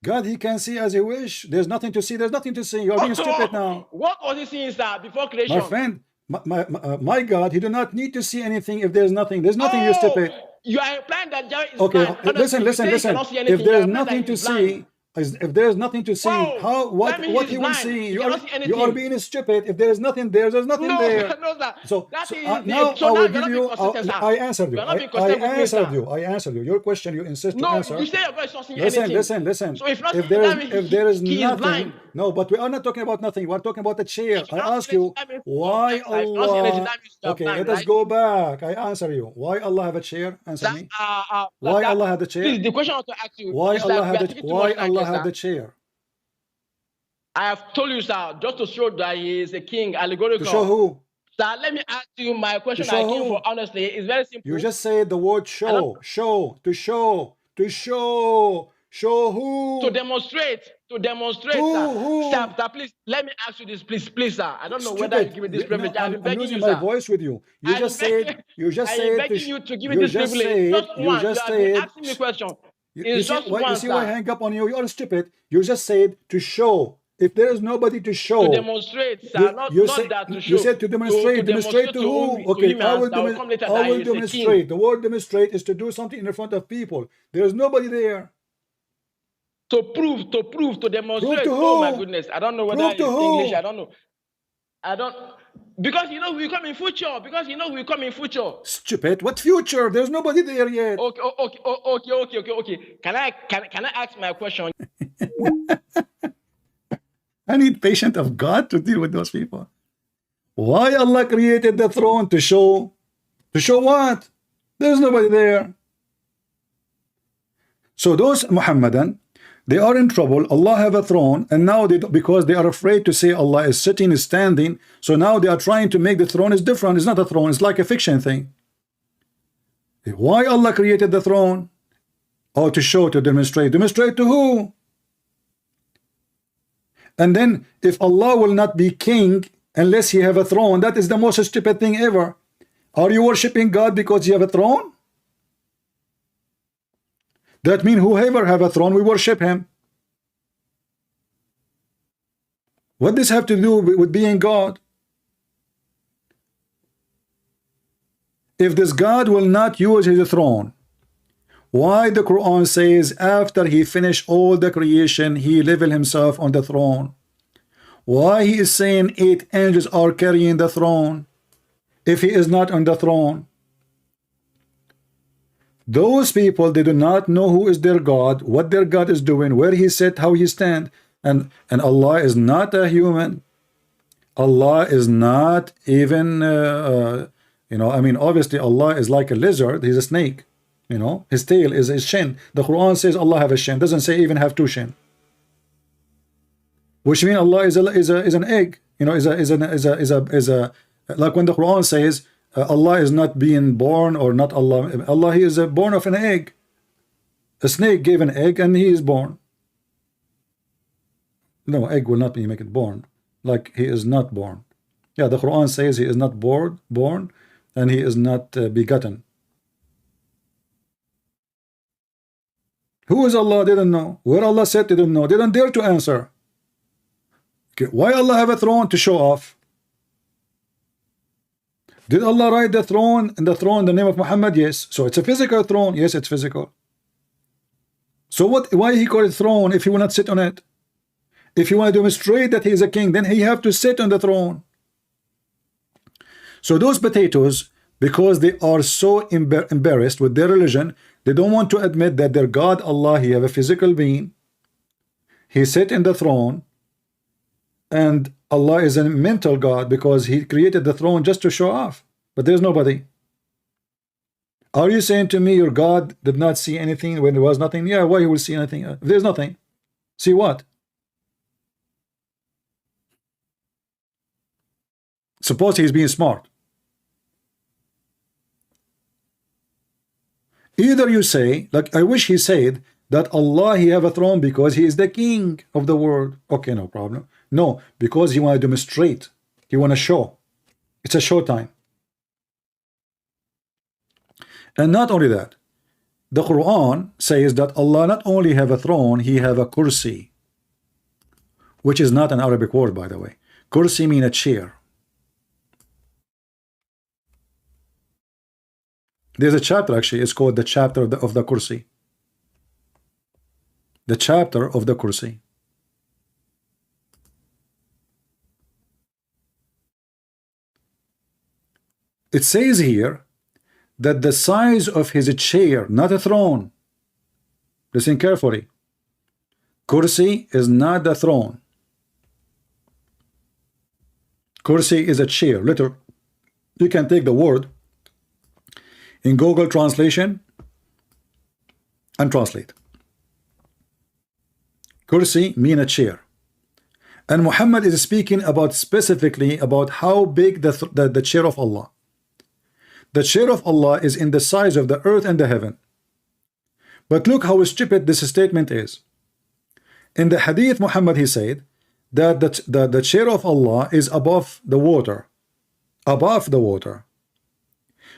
God, He can see as He wish. There's nothing to see. There's nothing to see. You are being stupid now. What was he seeing, sir, before creation? My friend, my God, He do not need to see anything if there's nothing. There's nothing, you stupid. You are implying that Yahweh is Okay, blind. Honestly, listen. He cannot see anything. If there's You are implying nothing that to he's blind. see, if there's nothing to see, Wow, that means what he's He will blind. see? He You cannot see are anything. being stupid. If there is nothing there, there's nothing No, there. no, sir. So Now I will you're give not you. being consistent, sir. I answered you. You're not being I consistent with me, answered sir. you. I answered you. Your question, you insist to No, answer. you say your God is not seeing anything. Listen. So if not If seeing, there is that means he is nothing, blind. no. But we are not talking about nothing. We're talking about the chair. If you I cannot ask see anything, you, that means you are why blind, sir. If you cannot see anything, Allah? that means you are Okay, blind, let us right? go back. I answer you. Why Allah have a chair? Answer me. Why Allah have the chair? Please, the question I want to ask you Why is Allah that we have are the taking too much time here, sir. chair? I have told you, sir, just to show that he is a king, allegorical. To show who? Sir, let me ask you my question that I came for, honestly. It's very simple. You just said the word show. To show who? To demonstrate, Who? sir. Sir, please, let me ask you this, please, sir. I don't know whether you Stupid. give me this privilege. I've been I'm begging losing you, my sir. voice with you. You just said I am begging you to give me you this just privilege. said Just you once. You just have been said asking me question. you It's see just why once, why I sir. hang up on you? You're stupid. You just said to show. If there is nobody to To show, demonstrate, sir. Not that to show. you said to demonstrate. Demonstrate to who? Okay, humans that will come later I that will he is a king. demonstrate. The word demonstrate is to do something in front of people. There is nobody there. To demonstrate. Prove to Oh my who? goodness. I don't know whether Prove it's to who? English. I don't know. Because we come in future. Stupid. What future? There's nobody there yet. Okay. Can I ask my question? I need patience of God to deal with those people. Why Allah created the throne? To show what? There's nobody there. So those Muhammadan, they are in trouble. Allah have a throne, and now because they are afraid to say Allah is sitting, is standing, so now they are trying to make the throne is different. It's not a throne. It's like a fiction thing. Why Allah created the throne? Oh, to show, to demonstrate. Demonstrate to who? And then if Allah will not be king unless he have a throne, that is the most stupid thing ever. Are you worshiping God because you have a throne? That means whoever have a throne, we worship him. What does this have to do with being God? If this God will not use his throne, why the Quran says after he finished all the creation, he level himself on the throne? Why he is saying 8 angels are carrying the throne if he is not on the throne? Those people, they do not know who is their God, what their God is doing, where he sit, how he stand, and Allah is not a human. Allah is not even I mean, obviously Allah is like a lizard. He's a snake. His tail is his shin. The Quran says Allah have a shin. Doesn't say even have 2 shin. Which means Allah is an egg. Is a like when the Quran says Allah is not being born or not Allah. Allah, he is born of an egg. A snake gave an egg and he is born. No, egg will not be make it born. Like he is not born. Yeah, the Quran says he is not born, and he is not begotten. Who is Allah? They don't know. Where Allah said they don't know. They don't dare to answer. Okay, why Allah have a throne? To show off. Did Allah write the throne in the name of Muhammad? Yes. So it's a physical throne. Yes, it's physical. So why he called it throne if he will not sit on it? If you want to demonstrate that he is a king, then he have to sit on the throne. So those potatoes, because they are so embarrassed with their religion, they don't want to admit that their God Allah, He have a physical being, He sit in the throne, and Allah is a mental God because He created the throne just to show off. But there's nobody. Are you saying to me your God did not see anything when there was nothing? Yeah, why He will see anything? If there's nothing, see what? Suppose He's being smart. Either you say, like I wish He said that Allah He have a throne because He is the king of the world. Okay, no problem. No, because He want to demonstrate. He want to show. It's a show time. And not only that, the Quran says that Allah not only have a throne, He have a kursi, which is not an Arabic word, by the way. Kursi mean a chair. There's a chapter, actually, it's called the chapter of the kursi. The chapter of the kursi. It says here that the size of His chair, not a throne. Listen carefully. Kursi is not the throne. Kursi is a chair. Literally, you can take the word in Google translation and translate. Kursi mean a chair. And Muhammad is speaking about specifically about how big the chair of Allah. The chair of Allah is in the size of the earth and the heaven. But look how stupid this statement is. In the hadith, Muhammad, he said that the chair of Allah is above the water. Above the water.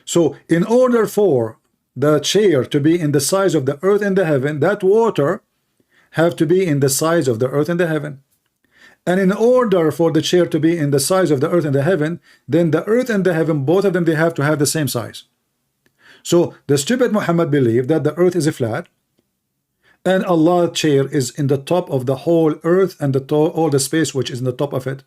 So in order for the chair to be in the size of the earth and the heaven, that water have to be in the size of the earth and the heaven. And in order for the chair to be in the size of the earth and the heaven, then the earth and the heaven, both of them, they have to have the same size. So the stupid Muhammad believed that the earth is flat, and Allah's chair is in the top of the whole earth and all the space which is in the top of it.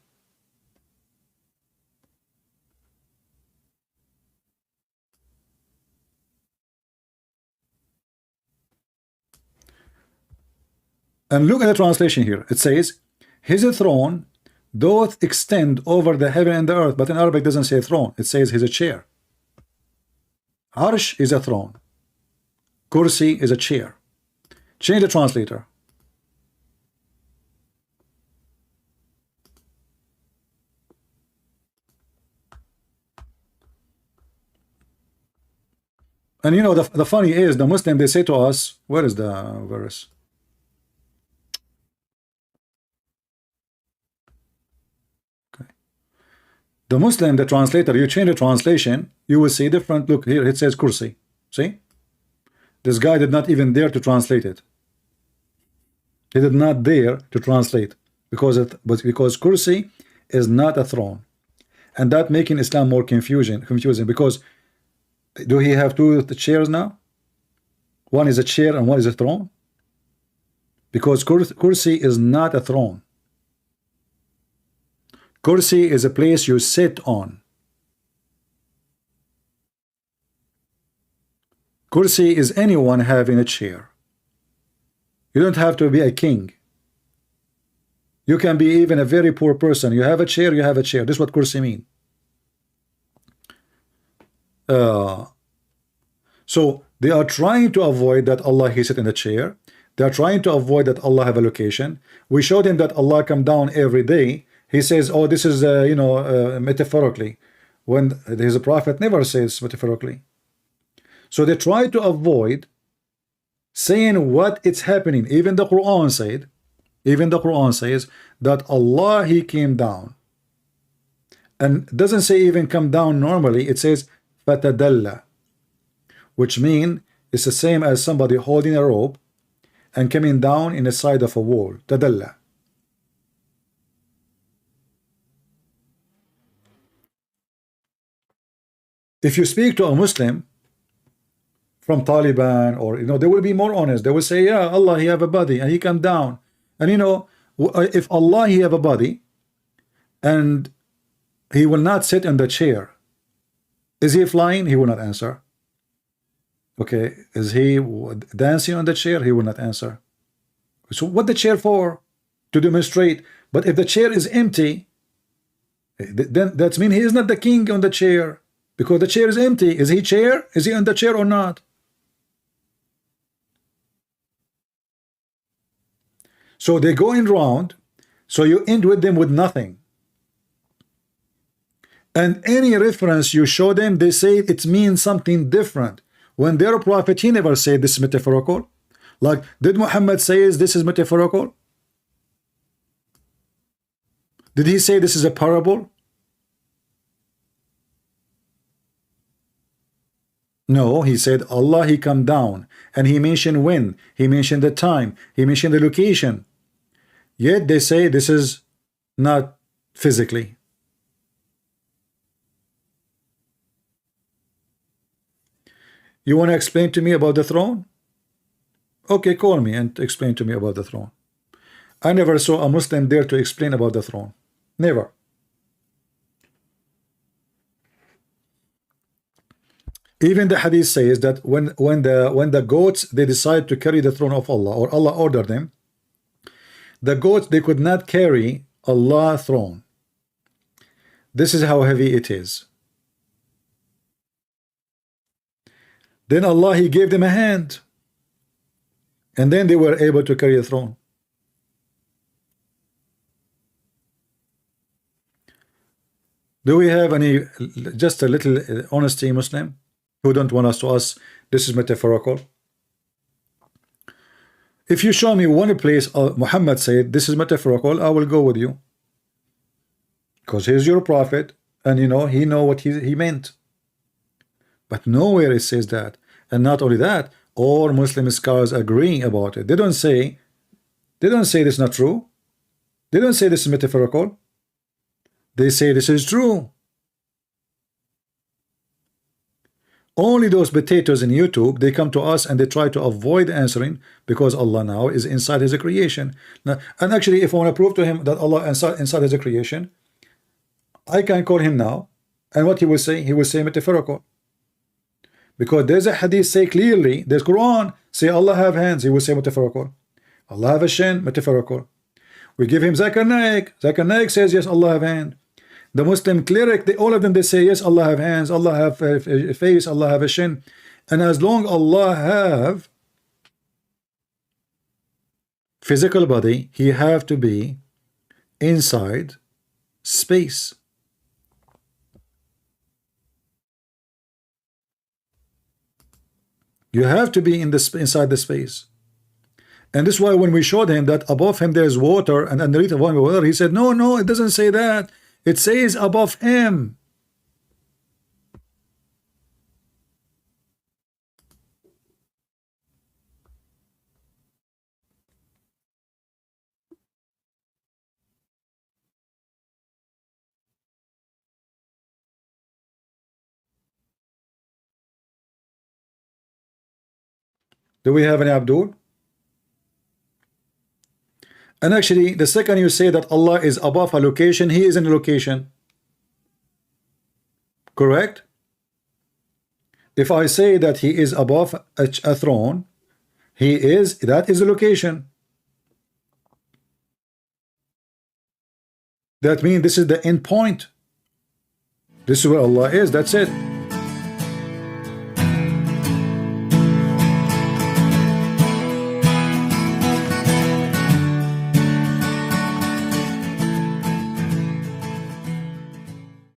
And look at the translation here. It says, His throne doth extend over the heaven and the earth. But in Arabic it doesn't say throne. It says His chair. Arsh is a throne. Kursi is a chair. Change the translator. And you know, the funny is, the Muslim, they say to us, where is the verse? The Muslim, the translator, you change the translation, you will see different. Look here, it says kursi. See? This guy did not even dare to translate it. He did not dare to translate because kursi is not a throne. And that making Islam more confusing because do he have two chairs now? One is a chair and one is a throne? Because kursi is not a throne. Kursi is a place you sit on. Kursi is anyone having a chair. You don't have to be a king. You can be even a very poor person. You have a chair, you have a chair. This is what kursi mean. So they are trying to avoid that Allah He sit in the chair. They are trying to avoid that Allah have a location. We showed him that Allah come down every day. He says, oh, this is, metaphorically. When his prophet never says metaphorically. So they try to avoid saying what it's happening. Even the Quran says that Allah, He came down. And it doesn't say even come down normally. It says, fatadalla. Which means it's the same as somebody holding a rope and coming down in the side of a wall. Tadalla. If you speak to a Muslim from Taliban, or they will be more honest. They will say, yeah, Allah He have a body and He come down. And if Allah He have a body and He will not sit in the chair, Is he flying? He will not answer. Okay, is he dancing on the chair? He will not answer. So what the chair for? To demonstrate. But if the chair is empty, then that means he is not the king on the chair, because the chair is empty. Is he chair? Is he on the chair or not? So they go in round, so you end with them with nothing. And any reference you show them, they say it means something different. When their prophet, he never said this is metaphorical. Like, did Muhammad say this is metaphorical? Did he say this is a parable? No, he said Allah, he come down, and he mentioned when, he mentioned the time, he mentioned the location. Yet they say this is not physically. You want to explain to me about the throne? Okay, call me and explain to me about the throne. I never saw a Muslim dare to explain about the throne. Never. Even the hadith says that when the goats, they decide to carry the throne of Allah, or Allah ordered them, the goats, they could not carry Allah's throne. This is how heavy it is. Then Allah, he gave them a hand, and then they were able to carry the throne. Do we have any, just a little honesty, Muslim, who don't want us to ask this is metaphorical? If you show me one place Muhammad said this is metaphorical, I will go with you, because he's your prophet, and you know he know what he meant. But nowhere it says that. And not only that, all Muslim scholars agreeing about it. They don't say this is not true. They don't say this is metaphorical. They say this is true. Only those potatoes in YouTube, they come to us and they try to avoid answering, because Allah now is inside his creation. Now, and actually, if I want to prove to him that Allah inside his creation, I can call him now, and what he will say? He will say metaphorical. Because there's a hadith say clearly, there's Quran say Allah have hands, he will say metaphorical. Allah have a shin, metaphorical. We give him Zakir Naik. Zakir Naik says yes, Allah have hand. The Muslim cleric, all of them, they say yes, Allah have hands, Allah have a face, Allah have a shin. And as long Allah have physical body, he have to be inside space. You have to be in inside the space. And this is why when we showed him that above him there is water and underneath of one water, he said, no, no, it doesn't say that. It says above him. Do we have any Abdul? And actually, the second you say that Allah is above a location, he is in a location. Correct? If I say that he is above a throne, that is a location. That means this is the end point. This is where Allah is, that's it.